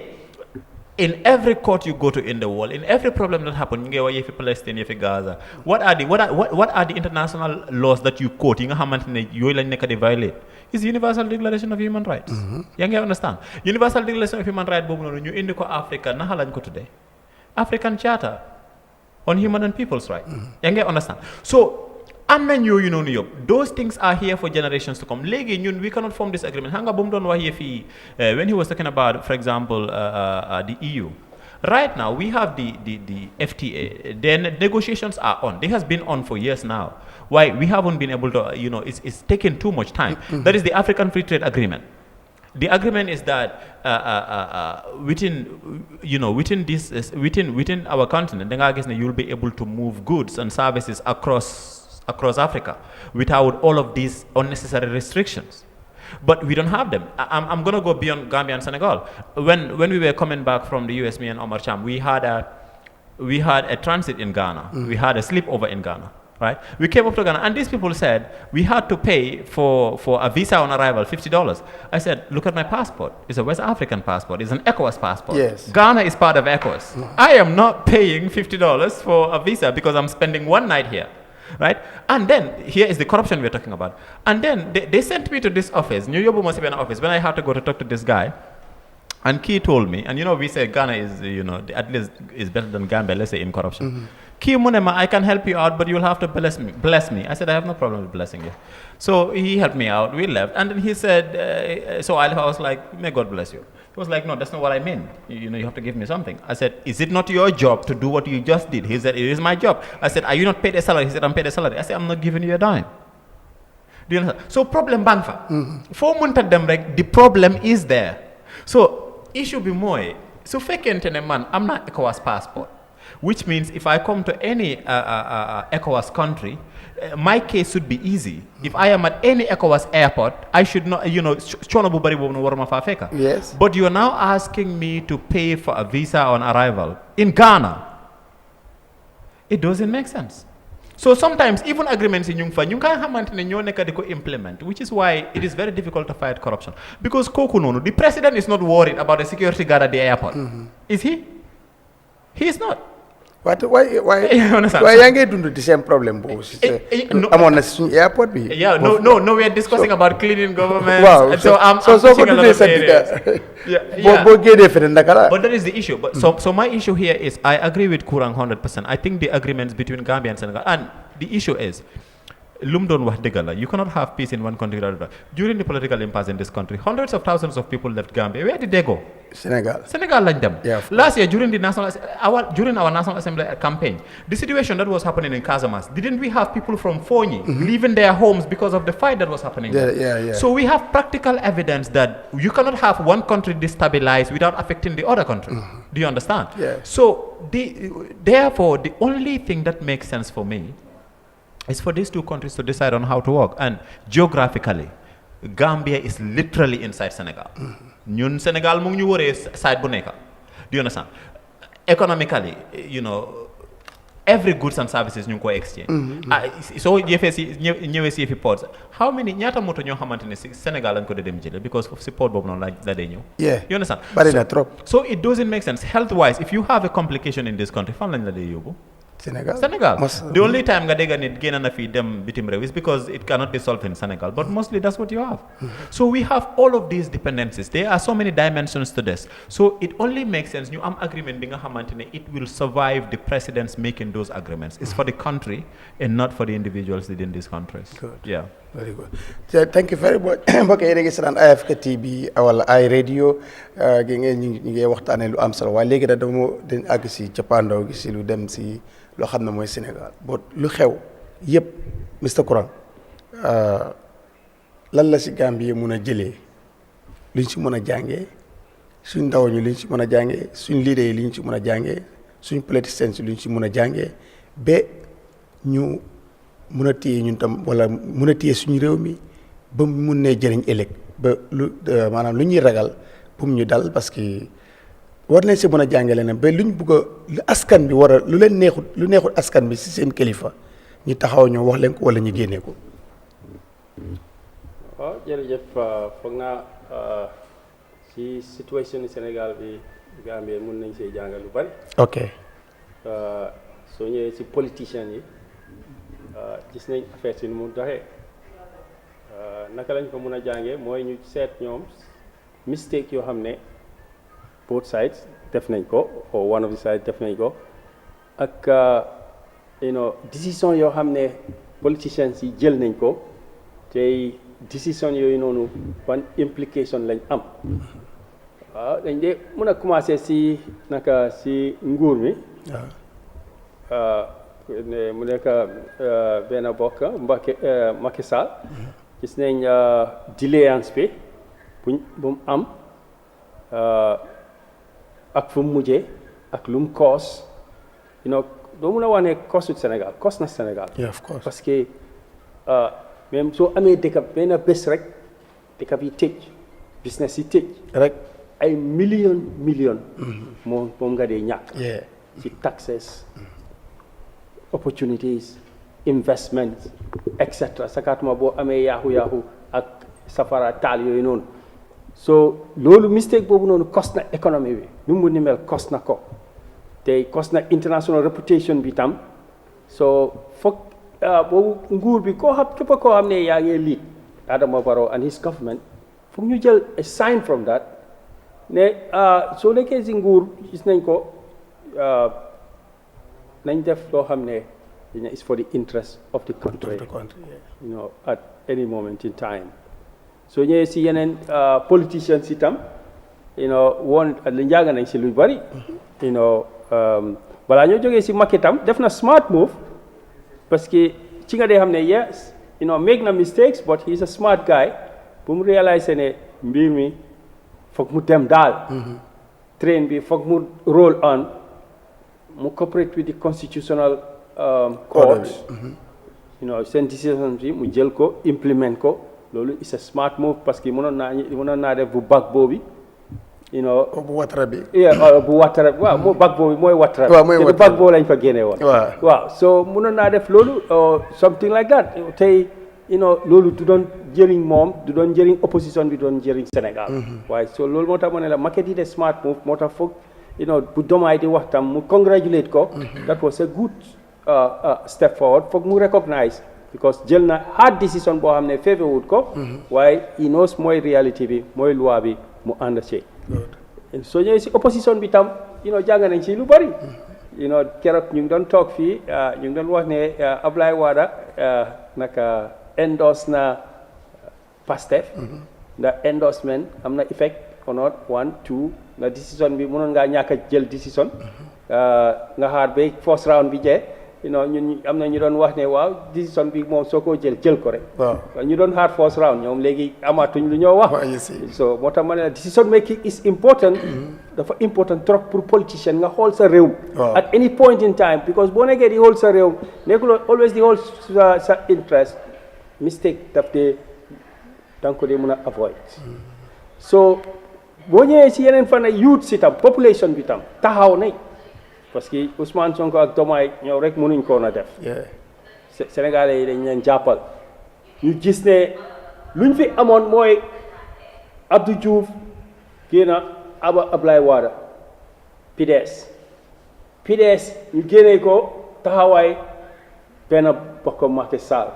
in every court you go to in the world, in every problem that happens, you get for Palestine, you Gaza. What are the international laws that you quote? You violate. It's the Universal Declaration of Human Rights. You understand? Universal Declaration of Human Rights, you in Africa, nahalan ko today. African Charter. on human and people's right. yaa ngi understand so am nañ yooyu noonu yëpp those things are here for generations to come léegi ñun we cannot form this agreement xam nga bu mu doon wax fii when he was talking about for example the EU. Right now, we have the FTA. The negotiations are on. They has been on for years now. Why? We haven't been able to, it's taken too much time. That is the African Free Trade Agreement. The agreement is that within our continent, you'll be able to move goods and services across Africa without all of these unnecessary restrictions. But we don't have them. I'm going to go beyond Gambia and Senegal. When we were coming back from the US, me and Omar Cham, we had a transit in Ghana. We had a sleepover in Ghana, right? We came up to Ghana, and these people said we had to pay for a visa on arrival, $50. I said, look at my passport. It's a West African passport. It's an ECOWAS passport. Yes. Ghana is part of ECOWAS. I am not paying $50 for a visa because I'm spending one night here. Right? And then, here is the corruption we're talking about. And then, they sent me to this office, New York must be an office, when I had to go to talk to this guy. And Key told me, and we say Ghana is, at least is better than Gambia, let's say, in corruption. Key Munema, I can help you out, but you'll have to bless me. I said, I have no problem with blessing you. So he helped me out, we left. And then he said, so I was like, may God bless you. He was like, no, that's not what I mean. You have to give me something. I said, is it not your job to do what you just did? He said, it is my job. I said, are you not paid a salary? He said, I'm paid a salary. I said, I'm not giving you a dime. Do you understand? So problem bangfa. For munta dem rek, the problem is there. So issue be more. So fekente ne man, I'm not ECOWAS passport. Which means if I come to any ECOWAS country, my case should be easy. If I am at any ECOWAS airport, I should not, Yes. But you are now asking me to pay for a visa on arrival in Ghana. It doesn't make sense. So sometimes even agreements in Yungfa, implement, which is why it is very difficult to fight corruption. Because the president is not worried about the security guard at the airport. Is he? He is not. Why you do the same problem, boss? I'm on the airport. Yeah, no, we are discussing about cleaning government. Wow. So I'm pushing a lot of areas. But that is the issue. But so my issue here is I agree with Kurang 100%. I think the agreements between Gambia and Senegal, and the issue is Lumdon Wahdegala, you cannot have peace in one country. During the political impasse in this country, hundreds of thousands of people left Gambia. Where did they go? Senegal like them. Yeah, last year during our National Assembly campaign, the situation that was happening in Casamas, didn't we have people from Fonyi leaving their homes because of the fight that was happening there? Yeah. So we have practical evidence that you cannot have one country destabilized without affecting the other country. Do you understand? Yeah. So therefore, the only thing that makes sense for me is for these two countries to decide on how to work. And geographically, Gambia is literally inside Senegal. Ñun Senegal mu ngi ñu wëree side bu nekk. Do you understand? Economically, every goods and services ñu ngi koy exchange. So ñëwee si fi ports. How many ñaata moto ñoo xamante ne si Senegal lañ ko dem jëlee because si port boobu noonu la day ñëw. Yeah. You understand? Bari na trop. So it doesn't make sense. Health-wise, if you have a complication in this country, fan lañ la day yóbbu? Senegal. The only time nga dégg nit génn na fi dem bitim réew is because it cannot be solved in Senegal, but mostly that's what you have. So we have all of these dependencies. There are so many dimensions to this. So it only makes sense ñu am agreement bi nga xamante ne it will survive the presidents making those agreements. It's for the country and not for the individuals within these countries. Good. Yeah. Very good. So, thank you very much. mbokk yi ngi seetaan Eyeafrica TV wala Eye Radio gi ngeen ñu ngi waxtaanee lu am solo waaye léegi da dañ àgg si cappaandaw gi si lu dem si loo xam ne mooy Sénégal boo lu xew yëpp Mr Kurang lan la si Gambie mun a jëlee luñ si mën a jàngee suñ ndaw ñu luñ si mën a jàngee suñ leader yi luñ si mën a jàngee suñ politiciens luñ si mën a jàngee ba ñu mun a téye ñun tam wala mun a téye suñu réew mi ba mun ne jëriñ ëllëg ba lu maanaam lu ñuy ragal pour ñu dal parce que war nañ si mën a jàngale ne ba luñ bugg a lu askan bi war a lu leen neexut lu neexut askan bi si seen kilifa ñu taxaw ñoo wax leen ko wala ñu génnee ko. waaw jërëjëf foog naa si situation Sénégal bi Gambie mun nañ see jàngal lu bari. ok. soo ñëwee si politiciens yi gis nañ affaire si nu mu doxee naka lañ ko mun a jàngee mooy ñu seet ñoom mistake yoo xam ne both sides def nañ ko or one of the sides def nañ ko ak décision yoo xam ne politicians yi jël nañ ko tey décision yooyu noonu ban implication lañ am waaw dañ dee mën a commencé si naka si nguur mi mu nekk benn bokk Macky Sall gis nañ délayance bi bu mu am ak fu mu mujjee ak lu mu koos doo mën a wax ne koosut Sénégal koos na Sénégal parce que même soo amee dëkk benn bés rek dëkk bi tëj business yi tëj rek ay million moom nga dee ñàkk ci taxes opportunities investment et cetera sakatuma boo amee yaaxu ak safara taal yooyu noonu so loolu mistake boobu noonu cost na économie bi nu mu ni mel cost na ko te cost na international reputation bi tam so foog boobu nguur bi képp koo xam ne yaa ngi lead Adama Barrow and his government foog ñu jël a sign from that ne soo nekkee si nguur gis nañ ko nañ def loo xam ne is for the interest of the country at any moment in time soo ñëwee si yeneen politicians itam woon li njàng nañ si lu bari balaa ñoo jógee si Macky tam def na smart move parce que ci nga dee xam ne yes make na mistakes but he is a smart guy bu mu réaliser ne mbir mi foog mu dem daal train bi foog mu roll on mu cooperate with the constitutional court seen décision bi mu jël ko implement ko loolu is a smart move parce que mënoon naa def bu bag boobu bu watara bi bu watara waaw moo bag boobu mooy watara bi te bag boobu lañ fa génne woon waaw so mënoon naa def loolu something like that tey loolu du doon jëriñ moom du doon jëriñ opposition bi doon jëriñ Sénégal waaye so loolu moo tax ma ne la Macky di smart move moo tax foog bu Diomaye di wax tam mu congratulate ko that was a good step forward foog mu recognize because jël na hard decision boo xam ne favor wut ko waaye he knows mooy reality bi mooy loi bi mu ànd ci soo ñëwee si opposition bi tam jàng nañ ci lu bari keroog ñu ngi doon toog fii ñu ngi doon wax ne Ablaye Wade naka endorse na Pastef ndax endorsement am na effect or not 1 2 na décision bi mënoon ngaa ñàkk a jël décision nga xaar ba first round bi jee ñun am na ñu doon wax ne waaw décision bi moom soo ko jël ko rek ñu doon xaar first round ñoom léegi amatuñ lu ñoo wax so moo tax ma ne la decision making is important dafa important trop pour politicien nga xool sa réew at any point in time because boo nekkee di xool sa réew nekkuloo always di xool sa interest mistake daf dee danga ko dee mën a avoid so boo ñëwee si yeneen fan ay youth si tam population bi tam taxaw nañ parce que Ousmane Sonko ak Diomaye ñëw rek mënuñ ko na def Sénégalais yi dañ leen jàppal ñu gis ne luñ fi amoon mooy Abdou Diouf génn Ablaye Wade PDS ñu génnee ko taxawaay benn bokk Macky Sall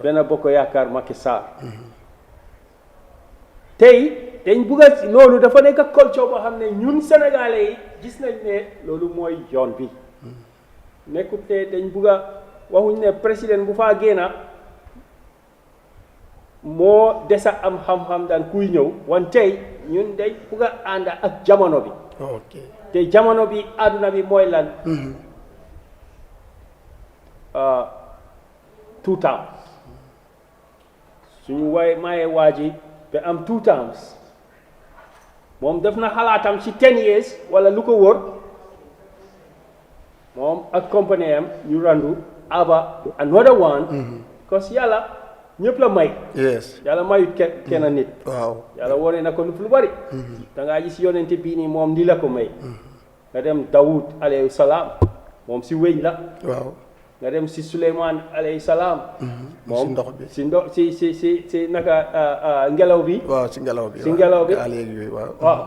benn bokk yaakaar Macky Sall tey dañ bugg a loolu dafa nekk culture boo xam ne ñun sénégalais yi gis nañ ne loolu mooy yoon bi nekkut ne dañ bugg a waxuñ ne président bu faa génna moo desa am xam-xam daan kuy ñëw wan tey ñun dañ bugg a ànd ak jamono bi te jamono bi àdduna bi mooy lan 2 terms suñu mayee waa ji ba am 2 terms moom def na xalaatam ci 10 years wala lu ko wóor moom ak compagnie am ñu randu aba another one because yàlla ñëpp la may yàlla mayut kenn nit yàlla wone na ko lu bari da ngaa gis yonente bii nii moom ni la ko may nga dem Dawud alayhi salaam moom si wéñ la nga dem si Souleymane alayhi salaam moom si ndox si naka ngelaw bi si ngelaw bi waaw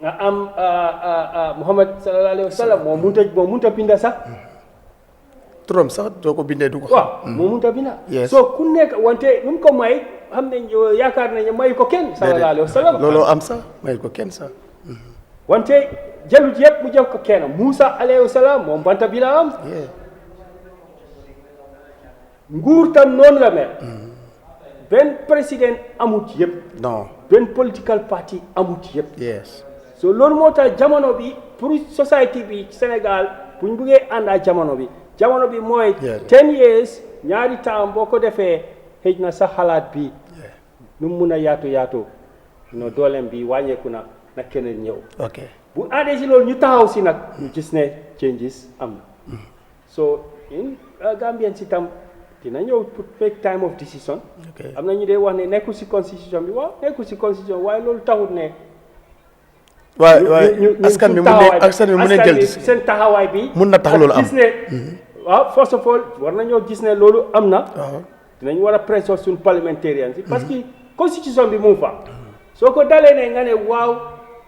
nga am Muhammad sallallahu alayhi wa sallam moom mënut a binda sax turam sax doo ko bindee du ko waaw moom mënut a binda so ku nekk wante nu mu ko may xam ne yaakaar nañu may ko kenn sallallahu alayhi wa sallam looloo am sax may ko kenn sax wante jëlut yëpp mu jox ko kenn Moussa alayhi salaam moom banta bi la am nguur tam noonu la mel benn président amut yëpp non benn political party amut yëpp yes so loolu moo tax jamono bi pour société bi Sénégal bu ñu buggee ànd ak jamono bi mooy 10 years ñaari temps boo ko defee xëj na sa xalaat bi nu mu mun a yaatu no dooleem bi wàññeeku na keneen ñëw ok bu àndee si loolu ñu taxaw si nag ñu gis ne changes am na so in Gambien si tam dina ñëw pour make time of decision am na ñu dee wax ne nekkul si constitution bi waaw nekkul si constitution waaye loolu taxut ne waaye askan bi mu ne jël seen taxawaay bi mun na tax loolu am gis ne waaw first of all war nañoo gis ne loolu am na dinañ war a pressure suñ parliamentarians yi parce que constitution bi mu fa soo ko dalee ne nga ne waaw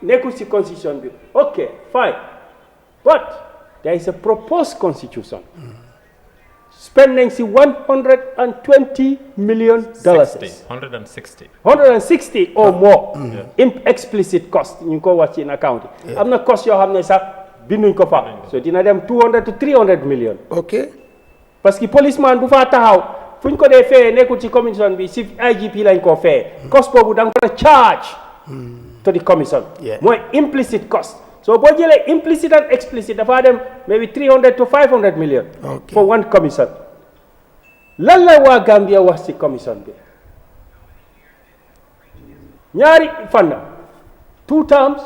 nekkul si constitution bi ok fine but there is a proposed constitution spend nañ si $120 million 160 or more explicit cost ñu ngi ko wax ci in account yi am na cost yoo xam ne sax binduñ ko fa so dina dem 200 to 300 million ok parce que policeman bu faa taxaw fu ñu ko dee fayee nekkul ci commission bi si IGP lañ koo fayee cost boobu da nga ko charge to the commission mooy implicit cost so boo jëlee implicit and explicit dafaa dem maybe 300 to 500 million for one commission lan la waa Gambia wax ci commission bi ñaari fànn 2 terms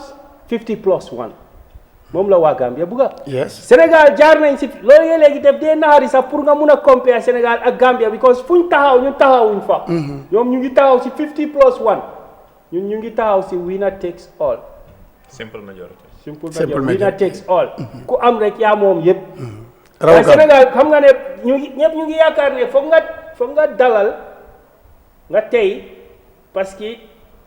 50+1 moom la waa Gambia bugga Sénégal jaar nañ si loolu léegi def dee naxari sax pour nga mun a compare Sénégal ak Gambia because fuñ taxaw ñun taxawuñ fa ñoom ñu ngi taxaw si 50+1 ñun ñu ngi taxaw si winner takes all simple majority winner takes all ku am rek yaa moom yëpp waaye Sénégal xam nga ne ñëpp ñu ngi yaakaar ne foog nga dalal nga tey parce que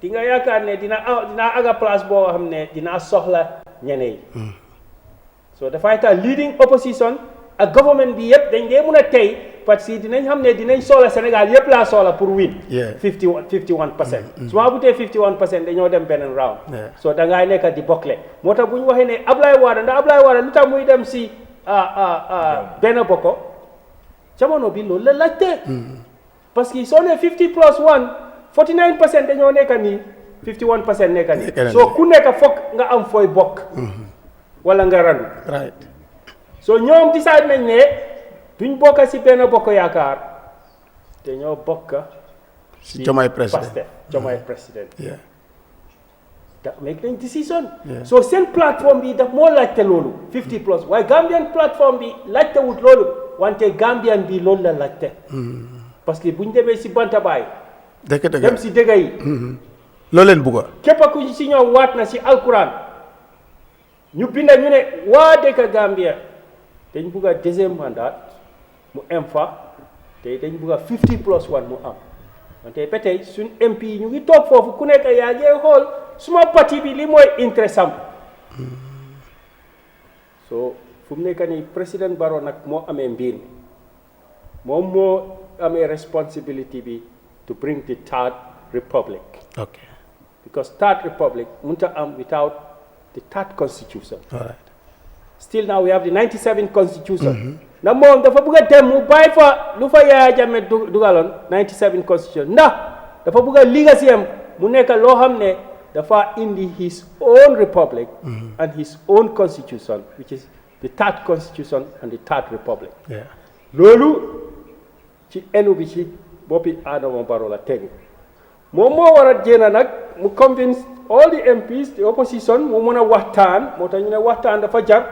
di nga yaakaar ne dinaa aga place boo xam ne dinaa soxla ñeneen so dafay tax leading opposition ak government bi yëpp dañ dee mun a tey parce que dinañ xam ne dinañ soxla Sénégal yëpp laa soxla pour win 51% su ma butee 51% dañoo dem beneen round so da ngay nekk di bokle moo tax bu ñu waxee ne Ablaye Wade ndax Ablaye Wade lu tax muy dem si benn bokko jamono bi loolu la laajte parce que soo ne 50+1 49% dañoo nekk nii 51% nekk nii so ku nekk foog nga am fooy bokk wala nga randu so ñoom decide nañ ne duñ bokk si benn bokk yaakaar te ñoo bokk si Diomaye président Diomaye président da make nañ decision so seen plateforme bi daf moo laajte loolu 50+ waaye Gambian plateforme bi laajte wut loolu wante Gambian bi loolu la laajte parce que buñ demee si bantabaay dem si dëgg yi loolu leen bugga képp ku si ñoom waat na si alquran ñu binda ñu ne waa dëkk Gambia dañ bugga deuxième mandat mu am fa te dañ bugga 50+1 mu am wante ba tey suñ MP ñu ngi toog foofu ku nekk yaa ngi xool suma parti bi li mooy interest am so fu mu nekk nii président Barrow nag moo amee mbir moom moo amee responsibility bi to bring the third republic because third republic mënut a am without the third constitution still now we have the 97 constitution ndax moom dafa bëgg a dem mu bàyyi fa lu fa Yahya Jammeh dugaloon 97 constitution ndax dafa bëgg a legacy am mu nekk loo xam ne dafa indi his own republic and his own constitution which is the third constitution and the third republic loolu ci enu bi ci boppi Adama Barrow la tegu moom moo war a jéem nag mu convince all the MPs the opposition mu mun a waxtaan moo tax ñu ne waxtaan dafa jar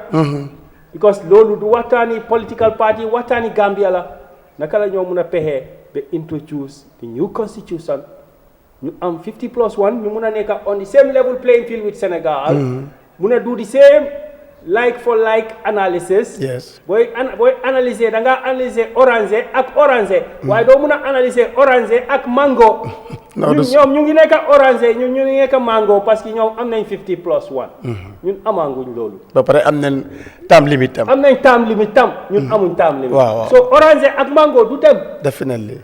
because loolu du waxtaani political party waxtaani Gambia la naka la ñoo mun a pexee ba introduce the new constitution ñu am 50+1 ñu mun a nekk on the same level playing field with Senegal mun a do the same like for like analysis booy analyser da nga analyser orange ak orange waaye doo mun a analyser orange ak mango ñoom ñu ngi nekk orange ñun ñu ngi nekk mango parce que ñoom am nañ 50+1 ñun amaanguñ loolu ba pare am nañ time limit tam ñun amuñ time limit so orange ak mango du dem definitely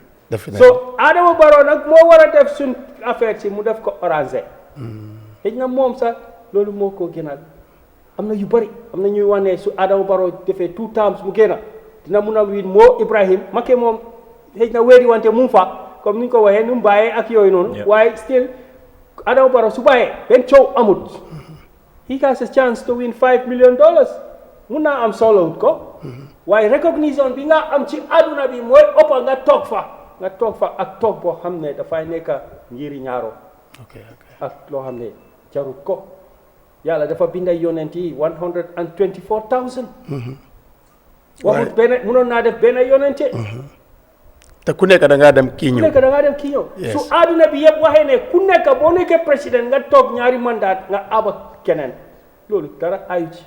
so Adama Barrow nag moo war a def suñ affaire ci mu def ko orange xëy na moom sax loolu moo ko gënal am na yu bëri am na ñuy wax ne su Adama Barrow defee 2 terms mu génn dina mun a win moo Ibrahim Macky moom xëy na weeri wante mu fa comme ni ñu ko waxee nu mu bàyyee ak yooyu noonu waaye still Adama Barrow su bàyyee benn coow amut he has a chance to win $5 million mun naa am soolowut ko waaye recognition bi nga am ci àdduna bi mooy ëppa nga toog fa ak toog boo xam ne dafay nekk njëriñ ñaaro ak loo xam ne jarut ko yàlla dafa binda yonent yi 124,000 waxut benn mënoon naa def benn yonente te ku nekk da ngaa dem kii ñëw su àdduna bi yëpp waxee ne ku nekk boo nekkee président nga toog ñaari mandat nga aba keneen loolu dara ayu ci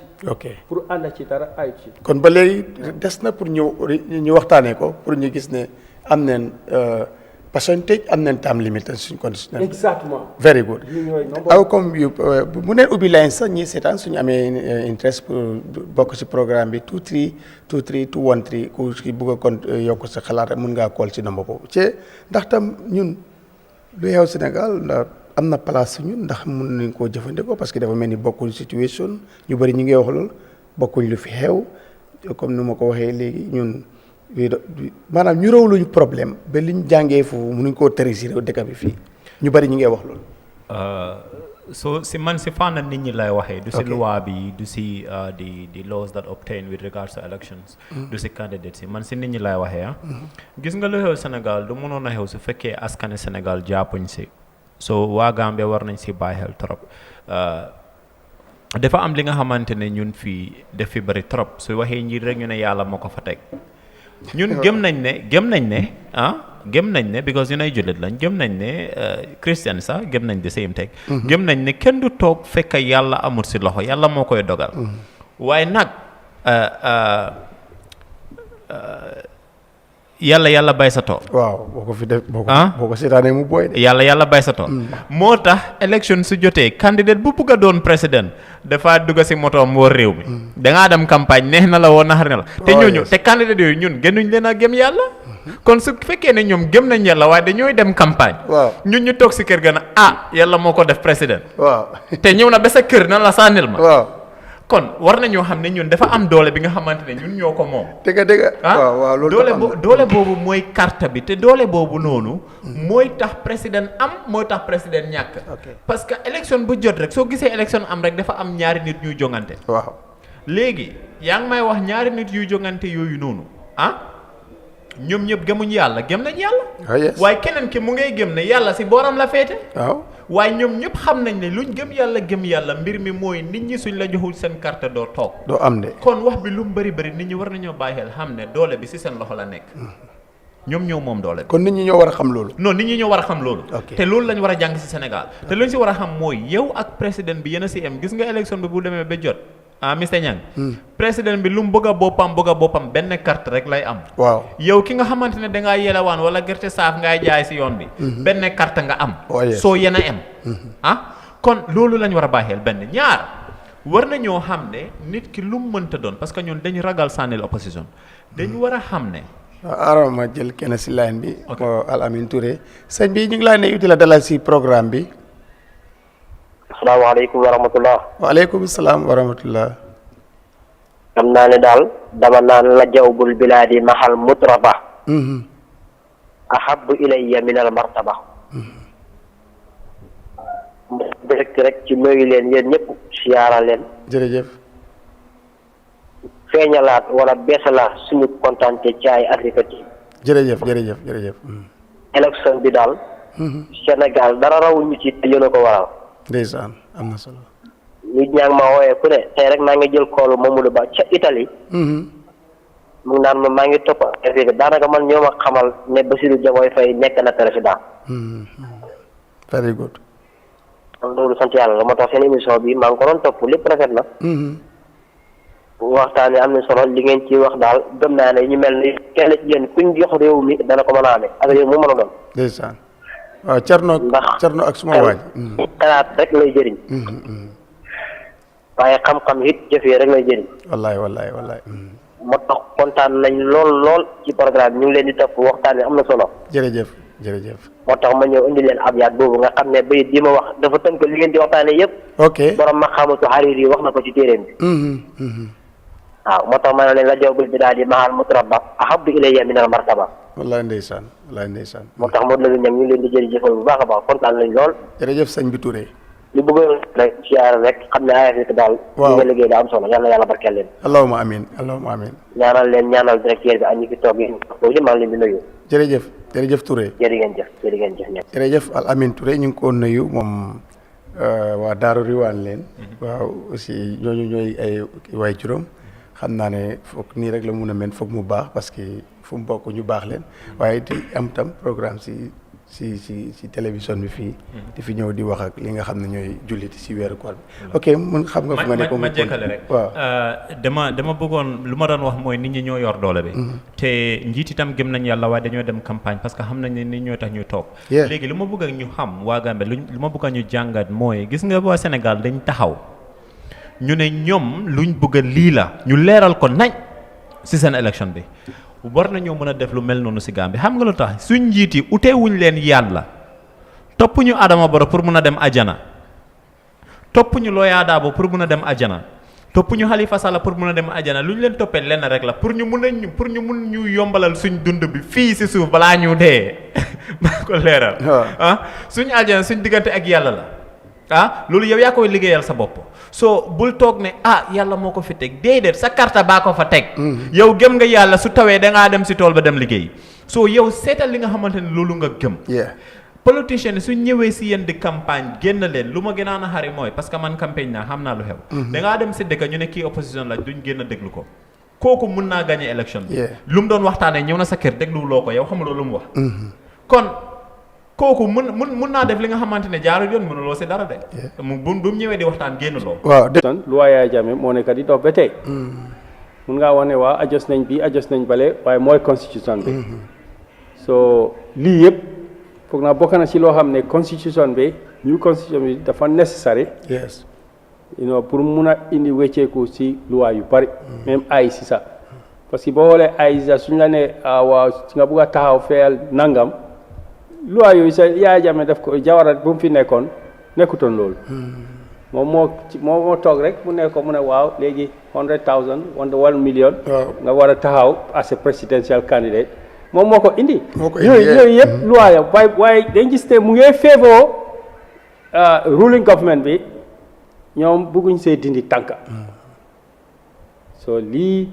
pour ànd ci dara ayu ci kon ba léegi des na pour ñu waxtaanee ko pour ñu gis ne am nañ percentage am nañ time limit suñ condition exactement very good aw comme mu neen ubbi line sax ñi seetaan suñu amee interest pour bokk si programme bi 23213 ku si bugg a kon yokk sa xalaat mun ngaa call si number boobu ci ndax tam ñun lu xew Sénégal ndax am na place si ñun ndax mun nañ koo jëfandikoo parce que dafa mel ni bokkuñ situation ñu bëri ñu ngi wax loolu bokkuñ lu fi xew comme ni ma ko waxee léegi ñun maanaam ñu réew luñu problème ba liñ jàngee foofu mënuñ koo tëri si réew dëkk bi fii ñu bëri ñu ngi wax loolu. so si man si fànn nit ñi lay waxee. du si loi bi du si the laws that obtain with regards to elections. du si candidates si man si nit ñi lay waxee gis nga lu xew Sénégal du mënoon a xew su fekkee askane Sénégal jàppuñ si. so waa Gambia war nañ si bàyyi xel trop dafa am li nga xamante ne ñun fii def fi bëri trop su waxee njiit rek ñu ne yàlla moo ko fa teg ñun gëm nañ ne because ñu nay jullit lañ gëm nañ ne christian sax gëm nañ the same thing gëm nañ ne kenn du toog fekk yàlla amul si loxo yàlla moo koy dogal waaye nag yàlla bay sa tool. waaw boo ko fi def boo ko seetaanee mu booy de. yàlla bay sa tool. moo tax élection su jotee candidate bu bugg a doon président dafa dugg si motoom woo réew mi. dangaa dem campagne neex na la woo naxar na la. te ñooñu te candidate yooyu ñun gënuñ leen a gëm yàlla. kon su fekkee ne ñoom gëm nañ yàlla waaye dañooy dem campagne. waaw ñun ñu toog si kër ga na yàlla moo ko def président. waaw te ñëw na ba sa kër na la sànnil ma. waaw. kon war nañoo xam ne ñun dafa am doole bi nga xamante ne ñun ñoo ko moom. dëgg waaw loolu doole boobu mooy carte bi te doole boobu noonu. mooy tax président am mooy tax président ñàkk. parce que élection bu jot rek soo gisee élection am rek dafa am ñaari nit ñuy jongante. waaw léegi yaa ngi may wax ñaari nit yuy jongante yooyu noonu ñoom ñëpp gëmuñ yàlla gëm nañ yàlla. waaye keneen ki mu ngay gëm ne yàlla si booram la féete. waaw. waaye ñoom ñëpp xam nañ ne luñ gëm yàlla mbir mi mooy nit ñi suñ la joxul seen carte doo toog. doo am de. kon wax bi lu mu bëri nit ñi war nañoo bàyyi xel xam ne doole bi si seen loxo la nekk. ñoom ñoo moom doole bi. kon nit ñi ñoo war a xam loolu. non nit ñi ñoo war a xam loolu. te loolu lañ war a jàng si Sénégal. te luñ si war a xam mooy yow ak président bi yéen a si am gis nga élection bi bu demee ba jot. Mr Niang. président bi lu mu bëgg a boppam benn carte rek lay am. waaw yow ki nga xamante ne dangaa yelawaan wala gerte saaf ngay jaay si yoon bi. benn carte nga am. soo yéen a am. kon loolu lañ war a bàyyeel benn ñaar war nañoo xam ne nit ki lu mu mënta doon parce que ñun dañu ragal sànnil opposition dañu war a xam ne. waaw ma jël kenn si line bi. Al Amin Touré sëñ bi ñu ngi laa ne uti la dalal si programme bi. asalaamaaleykum wa rahmatullah. waaleykum salaam wa rahmatullah. xam naa ne daal dama naan la jawbul bilaadi mahal mutraba. ahabbu ilayya min al martaba. direct rek ci nuyu leen yéen ñëpp siyaara leen. jërëjëf. feeñalaat wala beesalaat suñu kontaante ci Eyeafrica TV. jërëjëf. élection bi daal. Sénégal dara rawuñu ci te yéen a ko waral. ndeysaan am na solo. nit ñaa ngi ma wooyee ku ne tey rek maa ngi jël koolu Mamadou Ba ca Italie. mu ngi naan ma maa ngi topp Afrique daanaka man ñoo ma xamal ne Bassirou Diomaye Faye nekk na président. very good. loolu sant yàlla la moo tax seen émission bi maa ngi ko doon topp lépp rafet na. waxtaan am na solo li ngeen ci wax daal gëm naa ne ñu mel ni kenn ci yéen kuñ jox réew mi dana ko mën a amee ak réew mu mën a doon. ndeysaan waaw Thierno ak suma waaj. xalaat rek lay jëriñ. waaye xam-xam it jëfee rek lay jëriñ. wallaay. moo tax kontaan nañ lool ci programme bi ñu ngi leen di topp waxtaan bi am na solo. jërëjëf jërëjëf. moo tax ma ñëw indi leen abyaat boobu nga xam ne bayit bi ma wax dafa tënk li ngeen di waxtaane yëpp. ok borom ma xamatu Hariri wax na ko ci téeréem bi. waaw moo tax ma ne leen la jawbul bi daal di mahal mutrabba ahabbu ilayya min al martaba. wallaay ndeysaan wallaay ndeysaan. moo tax Modou Lamine Niang ñu ngi leen di jërëjëfal bu baax a baax kontaan nañ lool. jërëjëf sëñ bi Touré. li bëggoon rek siyaare rek xam ne Eyeafrica daal. waaw li nga liggéey daa am solo yàlla yàlla barkeel leen. allahumma amin allahumma amin. ñaanal leen ñaanal directeur bi ak ñi fi toog yi boobu li maa ngi leen di nuyu. jërëjëf jërëjëf Touré. jërë ngeen jëf ñëpp. jërëjëf Al Amin Touré ñu ngi ko nuyu moom waa Daaru Riwaan leen. waaw aussi ñooñu ñooy ay waay juróom xam naa ne foog nii rek la mun a mel foog mu baax parce que fu mu bokk ñu baax leen waaye di am tam programme si télévision bi fii. di fi ñëw di wax ak li nga xam ne ñooy julliti si weeru koor bi. ok mun xam nga fu nga nekk ma jékkale rek. waaw dama bëggoon lu ma doon wax mooy nit ñi ñoo yor doole bi. te njiit itam gëm nañ yàlla waaye dañoo dem campagne parce que xam nañ ne nit ñoo tax ñu toog. léegi lu ma bëgg ak ñu xam waa Gambie lu ma bëgg a ñu jàngat mooy gis nga waa Sénégal dañ taxaw ñu ne ñoom luñ bëgg a lii la ñu leeral ko nañ si seen élection bi. war nañoo mën a def lu mel noonu si Gambie xam nga lu tax suñ njiit yi uteewuñ leen yàlla topp ñu Adama Barrow pour mun a dem ajana topp ñu Lawyer Darboe pour mun a dem ajana topp ñu Halifa Sallah pour mun a dem ajana lu ñu leen toppee lenn rek la pour ñu mun ñu yombalal suñ dund bi fii si suuf balaa ñu dee maa ko leeral. suñ ajana suñ diggante ak yàlla la loolu yow yaa koy liggéeyal sa bopp. soo bul toog ne yàlla moo ko fi teg déedéet sa karta baa ko fa teg. yow gëm nga yàlla su tawee dangaa dem si tool ba dem liggéey soo yow seetal li nga xamante ne loolu nga gëm. politicien yi su ñëwee si yéen di campagne génn leen lu ma gën a xari mooy parce que man campagne naa xam naa lu xew. dangaa dem si dëkk ñu ne kii opposition la duñ génn déglu ko kooku mun naa gagné élection bi. lu mu doon waxtaanee ñëw na sa kër dégluwuloo ko yow xamuloo lu mu wax. kon. kooku mun naa def li nga xamante ne jaarul yoon mënuloo si dara de. bu mu ñëwee di waxtaan génn loo. waaw lu waa Yahya Jammeh moo nekk di dox ba tey. mun ngaa wax ne waa adjust nañ bi adjust nañ bale waaye mooy constitution bi. so lii yëpp foog naa bokk na si loo xam ne constitution bi new constitution bi dafa necessary. yes. pour mun a indi wecceeku si loi yu bari. même ay si sax parce que boo xoolee ay si sax suñ la ne waaw nga bugg a taxaw feyal nangam. loi yooyu sa Yahya Jammeh def ko Jawara bu mu fi nekkoon nekkutoon loolu. moom moo toog rek mu ne ko mu ne waaw léegi 100,000 1 million. nga war a taxaw as a presidential candidate moom moo ko indi. yooyu yëpp loi ya waaye dañ gis te mu ngi feeboo ruling government bi ñoom bëgguñ see dindi tànka. so lii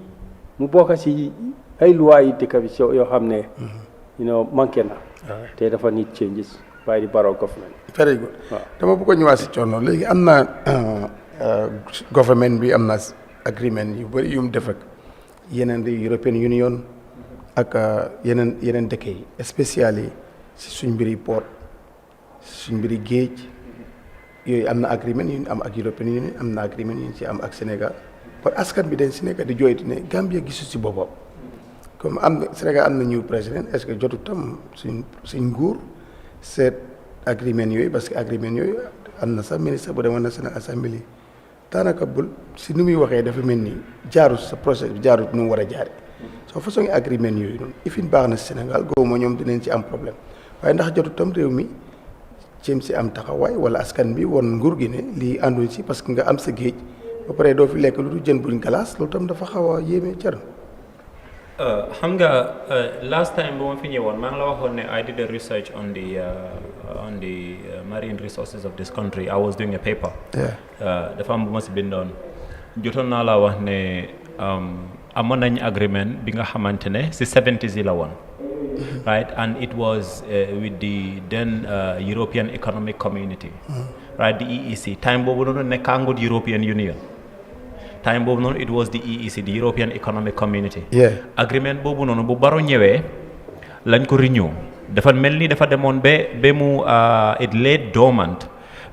mu bokk si ay loi yi dëkk bi yoo xam ne. manqué na. te dafa need changes by the Barrow government. very good. dama bëgg a ñëwaat si coono léegi am na government bi am na agreement yu bëri yu mu def ak yeneen European Union ak yeneen dëkk yi spécially si suñ mbiri port suñ mbiri géej yooyu am na agreement yu ñu am ak European Union am na agreement yu ñu ci am ak Sénégal par askan bi dañ si nekk di jooytu ne Gambia gisu si boppam. comme Sénégal am na new président est-ce que jotu tam suñ nguur seet agreement yooyu parce que agreement yooyu am na sax ministre bu demoon National Assembly daanaka bul si nu muy waxee dafa mel ni jaarut sa procès bi jaarut nu mu war a jaare soo façon agreement yooyu noonu ifin baax na si Sénégal góobu ñoom dinañ ci am problème waaye ndax jotu tam réew mi ceem si am taxawaay wala askan bi won nguur gi ne lii ànduñ si parce que nga am sa géej ba pare doo fi lekk lu dul jën buñ galaas loolu tam dafa xaw a yéeme jar. xam nga last time bu ma fi ñëwoon maa ngi la waxoon ne I did a research on the marine resources of this country. I was doing a paper. dafa am bu ma si bindoon jotoon naa laa wax ne amoon nañ agreement bi nga xamante ne si 70s yi la woon. right, and it was with the then European Economic Community. Right, the EEC. Time boobu noonu nekkaangut European Union. Time boobu noonu it was the EEC, the European Economic Community. Agreement boobu noonu bu Barrow ñëwee lañ ko renew dafa mel ni dafa demoon ba mu it laid dormant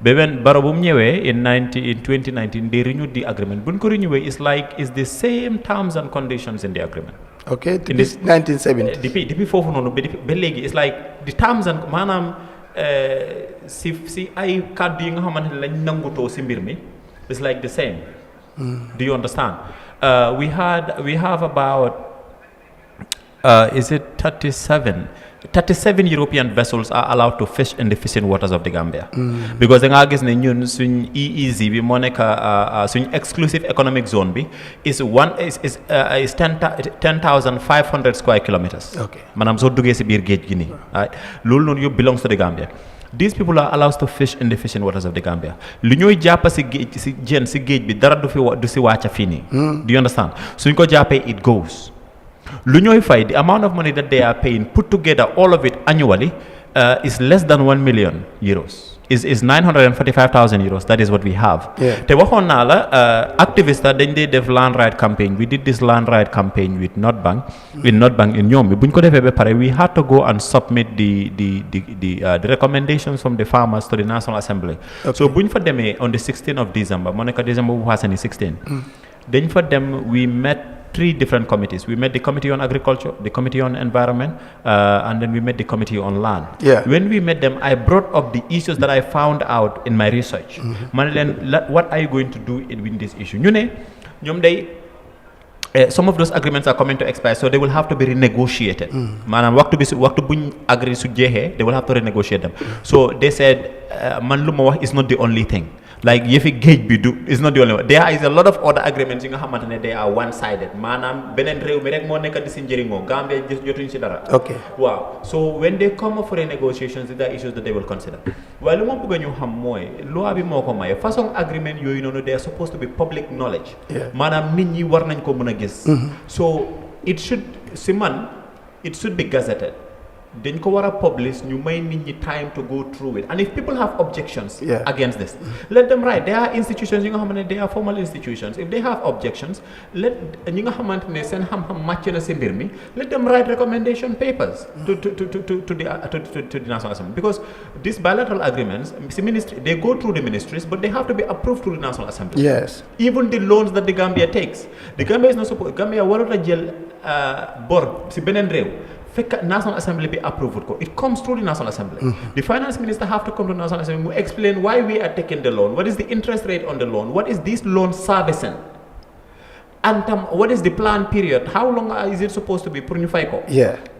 ba when Barrow bu mu ñëwee in 2019 they renewed the agreement buñ ko renewee it's the same terms and conditions in the agreement. Okay, depuis 1970. depuis foofu noonu ba léegi it's like the terms and maanaam si ay kàddu yi nga xamante ne lañ nangutoo si mbir mi it's like the same. Do you understand? We have about is it 37 37 European vessels are allowed to fish in the fishing waters of the Gambia. Because da nga gis ne ñun suñ EEZ bi moo nekk suñ exclusive economic zone bi is 10,500 square kilometers. Maanaam soo duggee si biir géej gi nii. Loolu noonu yëpp belongs to the Gambia. These people are allowed to fish in the fishing waters of the Gambia. Lu ñuy jàpp si géej si jën si géej bi dara du si wàcca fii nii. Do you understand? Suñ ko jàppee it goes. Lu ñooy fay, the amount of money that they are paying put together all of it annually is less than 1 million euros. Is 945,000 euros. That is what we have. Te waxoon naa la activiste dañ dee def land right campaign. We did this land right campaign with Notbank in ñoom bi buñ ko defee ba pare we had to go and submit the recommendations from the farmers to the National Assembly. So buñ fa demee on the 16th of December moo nekk December bu passé ni 16 dañ fa dem we met 3 different committees. We met the Committee on Agriculture, the Committee on Environment, and then we met the Committee on Land. When we met them, I brought up the issues that I found out in my research. What are you going to do in this issue? Some of those agreements are coming to expire, so they will have to be renegotiated. Maanaam waxtu buñ agree su jeexee, they will have to renegotiate them. So they said, man lu ma wax is not the only thing. Like yëfi géej bi du is not the only one. There is a lot of other agreements yi nga xamante ne they are one-sided. Maanaam beneen réew mi rek moo nekk di si njëriñoo Gambia jotuñ si dara. Wow. So when they come up for renegotiations, there are issues that they will consider. waaye lu ma bëgg ñu xam mooy loi bi moo ko maye façon agreement yooyu noonu they are supposed to be public knowledge. Maanaam nit ñi war nañ ko mën a gis. So it should be gazetted. Dañ ko war a publish ñu may nit ñi time to go through it and if people have objections against this let them write. There are institutions yi nga xamante ne they are formal institutions. If they have objections let ñi nga xamante ne seen xam-xam màcc na si mbir mi let them write recommendation papers to the National Assembly because these bilateral agreements si ministry they go through the ministries but they have to be approved through the National Assembly. Even the loans that the Gambia takes the Gambia is not supposed Gambia warut a jël bor si beneen réew fekk National Assembly be approved ko. It comes through the National Assembly. The finance minister have to come to the National Assembly to explain why we are taking the loan. What is the interest rate on the loan? What is this loan servicing? And what is the plan period? How long is it supposed to be pour ñu fay ko?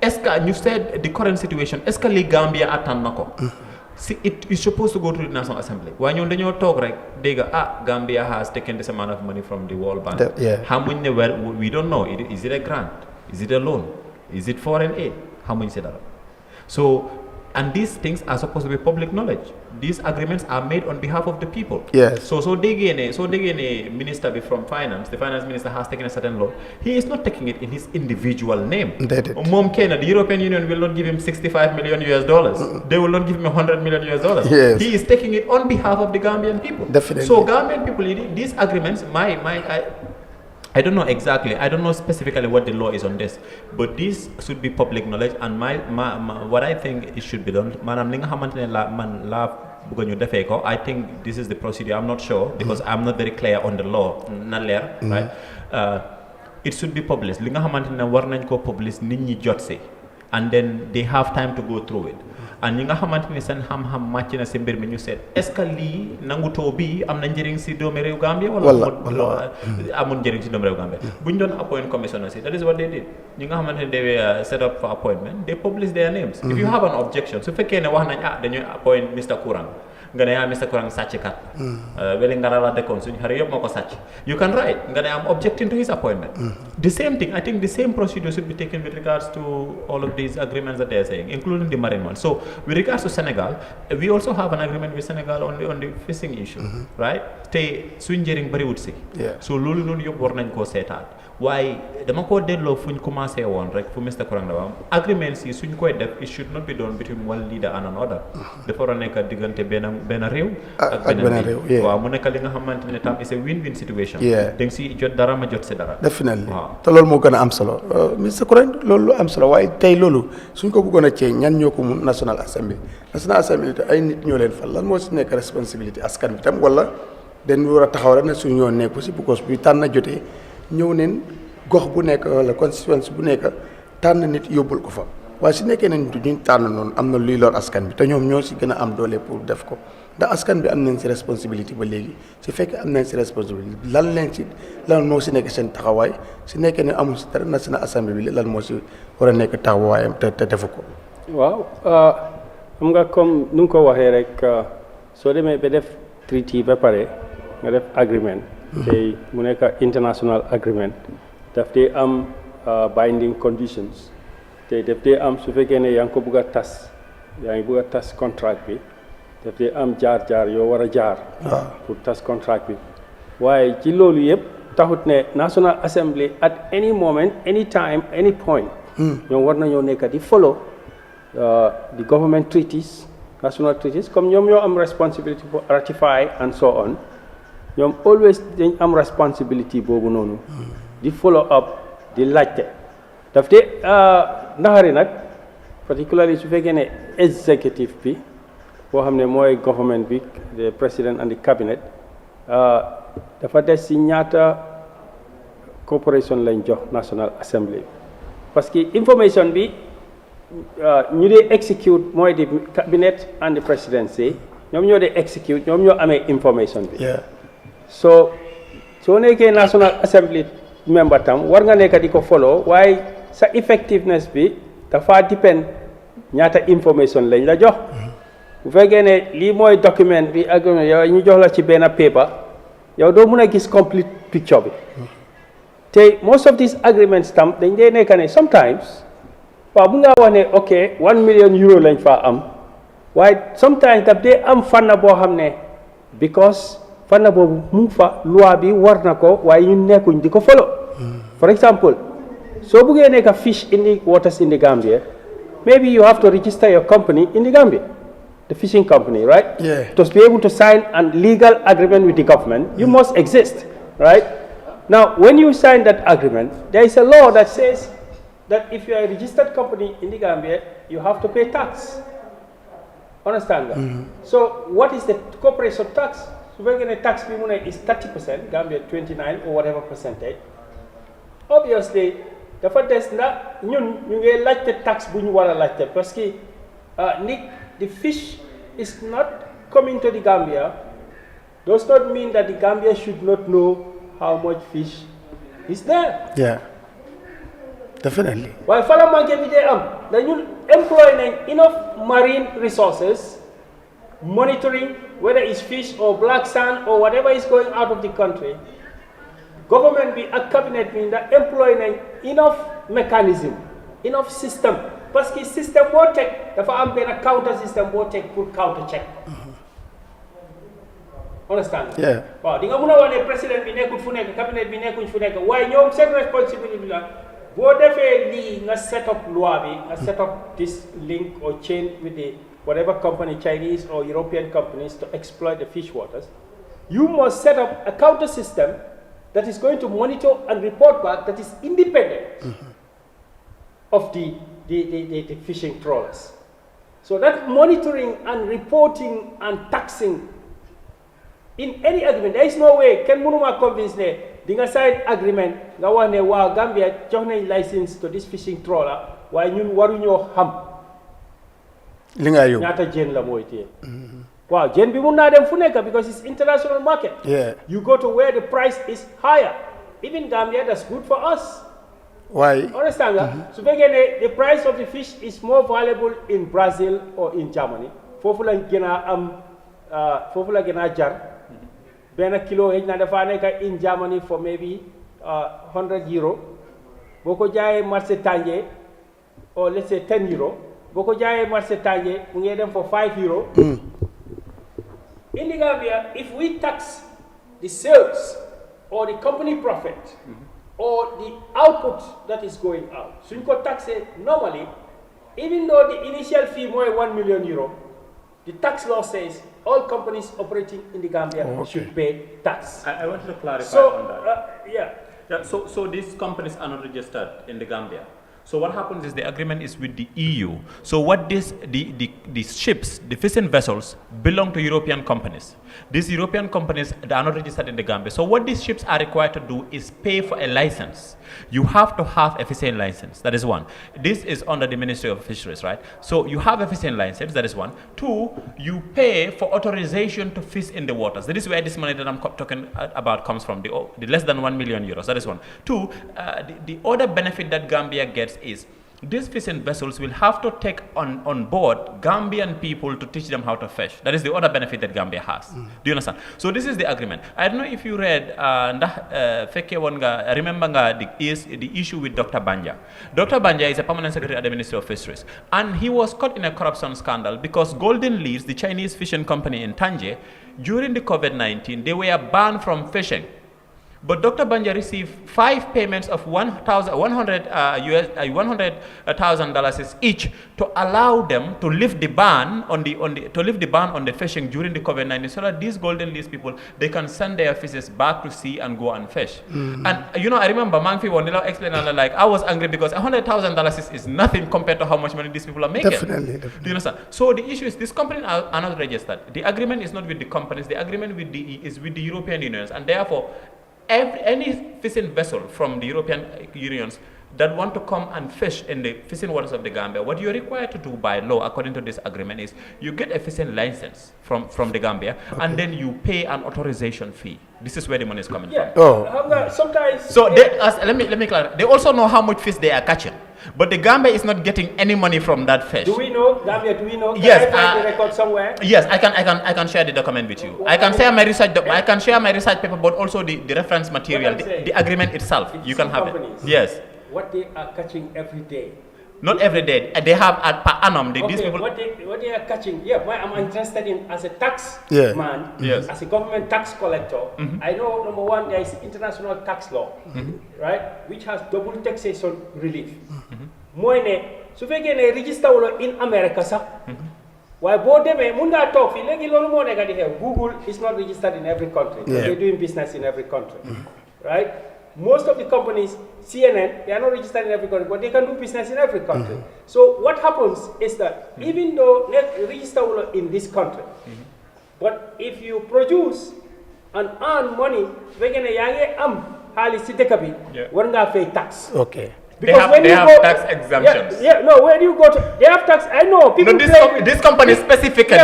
Est-ce que you said the current situation est-ce que li Gambia attan na ko? See, it is supposed to go through the National Assembly. Waaye ñoom dañoo toog rek dégg Gambia has taken this amount of money from the World Bank. Xamuñ ne we don't know. Is it a grant? Is it a loan? Is it foreign aid? How much is it? So, and these things are supposed to be public knowledge. These agreements are made on behalf of the people. So they get a minister from finance. The finance minister has taken a certain loan. He is not taking it in his individual name. Mom Kenya, the European Union will not give him $65 million US. They will not give him $100 million US. He is taking it on behalf of the Gambian people. So Gambian people, these agreements, I don't know exactly. I don't know specifically what the law is on this, but this should be public knowledge. And what I think it should be done. I think this is the procedure. I'm not sure because I'm not very clear on the law. Right? It should be published. And then they have time to go through it. And ñi nga xamante ni seen xam-xam màcc na si mbir mi ñu seet est-ce que lii nangutoo bii am na njëriñ si doomi réew Gambia wala amul njëriñ si doomi réew Gambia bu ñu doon appoint commissioner si that is what they did ñi nga xamante ne they were set up for appointment they publish their names. If you have an objection su fekkee ne wax nañ dañuy appoint Mr. Kurang nga ne Mr. Kurang sàcckat Wellingara la dëkkoon suñu xarit yëpp moo ko sàcc you can write nga ne am objecting to his appointment. The same thing I think the same procedure should be taken with regards to all of these agreements that they are saying including the marine one. So with regards to Senegal we also have an agreement with Senegal on the fishing issue right te suñ njëriñ bariwut si so loolu noonu yëpp war nañ koo seetaat waaye dama koo delloo fu ñu commencé woon rek fu Mr. Kurang la agreements yi suñ koy def it should not be done between one leader and another dafa war a nekk diggante benn réew ak beneen réew waaw mu nekk li nga xamante ne tam it's a win-win situation da nga si jot dara ma jot si dara definitely te loolu moo gën a am solo Mr. Kurang loolu lu am solo waaye tey loolu suñ ko bëggoon a ceeñ ñan ñoo ko mun National Assembly ay nit ñoo leen fal lan moo si nekk responsabilité askan bi tam wala dañ war a taxaw rek ne suñu yoon nekku si because bi tànn jotee ñëw neen gox bu nekk wala constituency bu nekk tànn nit yóbbul ko fa waaye si nekkee nañ duñ tànn noonu am na luy lor askan bi te ñoom ñoo si gën a am doole pour def ko ndax askan bi am nañ si responsabilité ba léegi su fekkee am nañ si responsabilité lan moo si nekk seen taxawaay si nekkee ne amul si dara National Assembly bi lan moo si war a nekk taxawaayam te defu ko. waaw xam nga comme nu nga ko waxee rek soo demee ba def treaty ba pare nga def agreement tey mu nekk international agreement daf dee am binding conditions tey daf dee am su fekkee ne yaa ngi ko bëgg a tas yaa ngi bëgg a tas contract bi daf dee am jaar-jaar yoo war a jaar pour tas contract bi waaye ci loolu yëpp taxut ne National Assembly at any moment any time any point ñoom war nañoo nekk di follow the government treaties national treaties comme ñoom ñoo am responsibility for ratify and so on ñoom always dañ am responsibility boobu noonu di follow up di laajte daf de naxari nag particularly su fekkee ne executive bi boo xam ne mooy government bi the president and the cabinet dafa des si ñaata corporation lañ jox National Assembly parce que information bi ñu dee execute mooy di cabinet and the presidency ñoom ñoo dee execute ñoom ñoo amee information bi so soo nekkee National Assembly member tam war nga nekk di ko follow waaye sa effectiveness bi dafa depend ñaata information lañ la jox bu fekkee ne lii mooy document bi ak yow ñu jox la ci benn paper yow doo mun a gis complete picture bi te most of these agreements tam dañ dee nekk ne sometimes waaw bu nga wax ne ok 1 million euro lañ faa am waaye sometimes daf dee am fànn boo xam ne because fànn boobu mu fa loi bi war na ko waaye ñun nekkuñ di ko follow for example soo buggee nekk fish in the waters in the Gambia maybe you have to register your company in the Gambia the fishing company right to be able to sign a legal agreement with the government you must exist right now when you sign that agreement there is a law that says that if you are a registered company in the Gambia, you have to pay tax. Understand that? So what is the corporation tax? So we're going to tax people is 30%, Gambia 29 or whatever percentage. Obviously, the fact is that you like the tax when you want to like it. Because the fish is not coming to the Gambia does not mean that the Gambia should not know how much fish is there. Yeah. Definitely. Why fala manke bi dey am dañu employ enough marine resources monitoring whether it's fish or black sand or whatever is going out of the country. Government bi ak cabinet bi da employ enough mechanism, enough system. Parce que system boo teg dafa am benn counter system boo teg pour counter check. Understand? Yeah. Waaw di nga mun a wax ne président bi nekkul fu nekk cabinet bi nekkuñ fu nekk waaye ñoom seen responsibility la boo defee lii nga set up loi bi nga set up this link or chain with the whatever company Chinese or European companies to exploit the fish waters you must set up a counter system that is going to monitor and report back that is independent of the fishing trawlers. So that monitoring and reporting and taxing in any agreement, there is no way can mënuma convince ne di nga sign agreement nga wax ne waa Gambia jox nañ license to this fishing trawler waaye ñun waruñoo xam li nga yow ñaata jën la mooy téye waaw jën bi mun naa dem fu nekk because it's international market. You go to where the price is higher. Even Gambia, that's good for us. Why? Understand nga su fekkee ne the price of the fish is more valuable in Brazil or in Germany foofu la gën a am foofu la gën a jar benn kilo xëy na dafa nekk in Germany for maybe 100 euro boo ko jaayee marché Tanje or let's say 10 euro boo ko jaayee marché Tanje mu ngi dem for 5 euro. In the Gambia, if we tax the sales or the company profit or the output that is going out, so you could tax it normally, even though the initial fee more 1 million euro, the tax law says all companies operating in the Gambia should pay tax. I wanted to clarify on that. So these companies are not registered in the Gambia. So what happens is the agreement is with the EU. So what these ships, the fishing vessels, belong to European companies. These European companies are not registered in the Gambia. So what these ships are required to do is pay for a license. You have to have a fishing license. That is one. This is under the Ministry of Fisheries, right? So you have a fishing license. That is one. Two, you pay for authorization to fish in the waters. That is where this money that I'm talking about comes from. The less than 1 million euros. That is one. Two, the other benefit that Gambia gets is these fishing vessels will have to take on board Gambian people to teach them how to fish. That is the other benefit that Gambia has. Do you understand? So this is the agreement. I don't know if you read, remember the issue with Dr. Banja. Dr. Banja is a permanent secretary at the Ministry of Fisheries. And he was caught in a corruption scandal because Golden Leeds, the Chinese fishing company in Tangier, during the COVID-19, they were banned from fishing. But Dr. Banja received 5 payments of $100,000 each to allow them to lift the ban on the fishing during the COVID-19, so that these Golden Leeds people, they can send their fishes back to sea and go and fish. And you know, I remember Mangfi Wandila explained, like, I was angry because $100,000 is nothing compared to how much money these people are making. Definitely. Do you understand? So the issue is, these companies are not registered. The agreement is not with the companies. The agreement is with the European unions, and therefore, any fishing vessel from the European unions that want to come and fish in the fishing waters of the Gambia, what you're required to do by law, according to this agreement, is you get a fishing license from the Gambia, and then you pay an authorization fee. This is where the money is coming from. Oh. Sometimes. So let me clarify. They also know how much fish they are catching, but the Gambia is not getting any money from that fish. Do we know, Gambia? Do we know? Yes. Can I find the record somewhere? Yes, I can share the document with you. I can share my research. I can share my research paper, but also the reference material, the agreement itself. You can have it. Yes. What they are catching every day. Not every day. They have per annum. These people. What they are catching. Yeah, why I'm interested in as a tax man, as a government tax collector. I know, number one, there is international tax law, right, which has double taxation relief. Mooy ne su fekkee ne register wala in America sax. Waaye boo demee mun ngaa toog fii léegi loolu moo nekk di xew. Google is not registered in every country. They're doing business in every country, right? Most of the companies, CNN, they are not registered in every country, but they can do business in every country. So what happens is that even though they register in this country, but if you produce and earn money, we're going to pay tax. Okay. Because they have tax exemptions. When you go to, they have tax. I know people. No, this company specifically,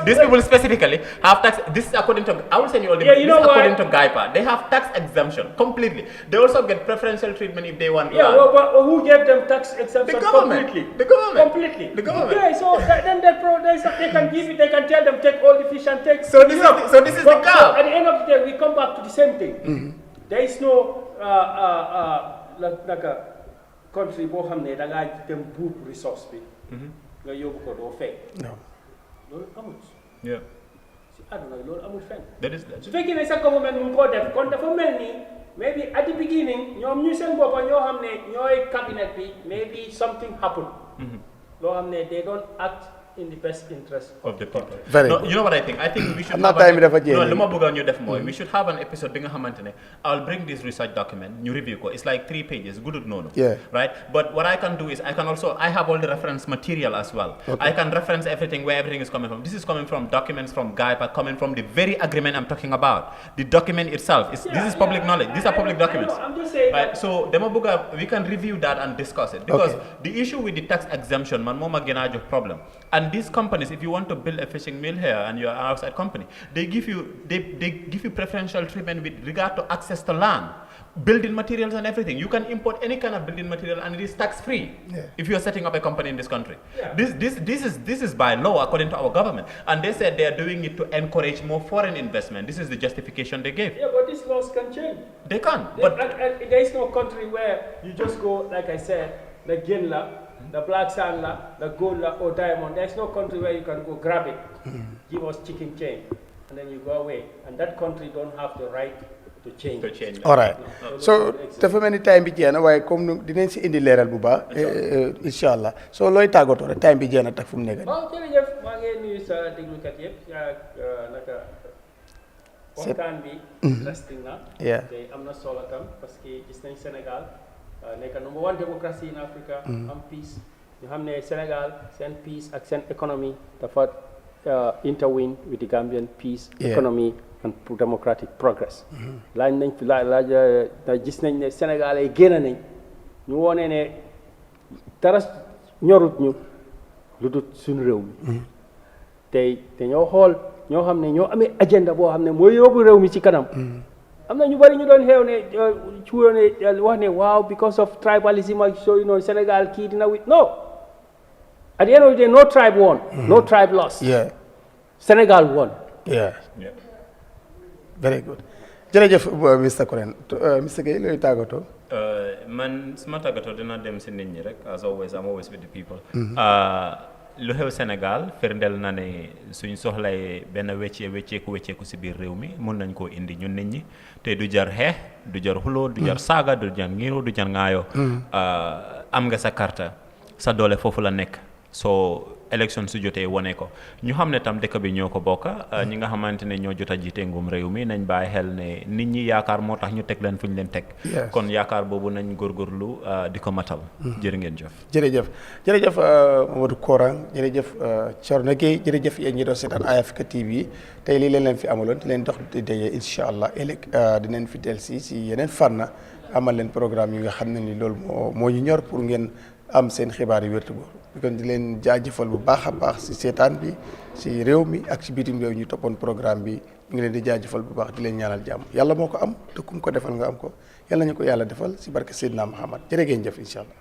these people specifically have tax. This is according to, I will send you all the. According to GAIPA, they have tax exemption completely. They also get preferential treatment if they want. But who gave them tax exemption? The government. Completely. The government. Completely. The government. Yeah. So then they can give it. They can tell them take all the fish and take. So this is the gap. So at the end of the day, we come back to the same thing. There is no like a country boo xam ne da ngaa dem buub resource bi nga yóbbu ko doo fay loolu amul si àdduna loolu amul fenn su fekkee ne sa government mu ngi koo def kon dafa mel ni maybe at the beginning ñoom ñu seen boppa ñoo xam ne ñooy cabinet bi maybe something happened loo xam ne they don't act in the best interest of the people. No, you know what I think? I think we should have we should have an episode being a I'll bring this research document, new review. It's like 3 pages, good no. Right? But what I can do is I have all the reference material as well. Okay. I can reference everything where everything is coming from. This is coming from documents from GAIPA, coming from the very agreement I'm talking about. The document itself. This is public knowledge. These are public documents. I'm just saying. Right? So we can review that and discuss it. Because the issue with the tax exemption, man moma genajo problem. And these companies, if you want to build a fishing mill here and you're an outside company, they give you preferential treatment with regard to access to land, building materials and everything. You can import any kind of building material and it is tax free if you're setting up a company in this country. This is by law according to our government. And they said they are doing it to encourage more foreign investment. This is the justification they gave. Yeah, but these laws can change. They can. But there is no country where you just go, like I said, the Ginla, the black sand, the gold or diamond. There's no country where you can go grab it, give us chicken chain, and then you go away. And that country don't have the right to change. All right. So dafa mel ni time bi jeex na waaye comme dinañ si indi leeral bu baax incha allah so looy tàggatoo rek time bi jeex na tax fu mu nekk. waaw jërëjëf maa ngi nuyu sa déglukat yëpp naka waxtaan bi interesting na te am na solo tam parce que gis nañ Sénégal nekk number 1 démocratie in Africa am peace ñu xam ne Sénégal seen peace ak seen économie dafa intertwine with the Gambian peace economy and democratic progress laaj nañ fi laaj gis nañ ne Sénégal ay génn nañ ñu wone ne dara ñorut ñu lu dul suñu réew mi te ñoo xool ñoo xam ne ñoo amee agenda boo xam ne mooy yóbbu réew mi ci kanam am na ñu bari ñu doon xeew ne ci woon wax ne waaw because of tribalism ak so Sénégal kii dina wi no at the end of the day no tribe won no tribe lost Sénégal won very good jërëjëf Mr Koren Mr Gueye looy tàggatoo man suma tàggatoo dina dem si nit ñi rek as always I'm always with the people lu xew Sénégal firndeel na ne suñ soxlay benn wecceeku si biir réew mi mun nañ koo indi ñun nit ñi te du jar xeex du jar xuloo du jar saaga du jar ngiiroo du jar ŋaayoo am nga sa carte sa doole foofu la nekk soo élection su jotee wone ko ñu xam ne tam dëkk bi ñoo ko bokka ñi nga xamante ne ñoo jot a jiite ngum réew mi nañ bàyyi xel ne nit ñi yaakaar moo tax ñu teg leen fu ñu leen teg kon yaakaar boobu nañ góorgóorlu di ko matal jërë ngeen jëf jërëjëf Mamadou Korang jërëjëf Thierno Gueye jërëjëf yéen ñi doon seetaan Eyeafrica TV tey lii leen fi amaloon di leen dox di daje incha allah ëllëg dinañ fi del si yeneen fànn amal leen programme yi nga xam ne ni loolu moo ñu ñor pour ngeen am seen xibaar yu wértu góor kon di leen jaajëfal bu baax a baax si seetaan bi si réew mi ak si bitim réew ñu toppoon programme bi ñu ngi leen di jaajëfal bu baax di leen ñaanal jàmm yàlla moo ko am te kum ko defal nga am ko yàlla ñu ko yàlla defal si barke Seydina Muhammad jërë ngeen jëf incha allah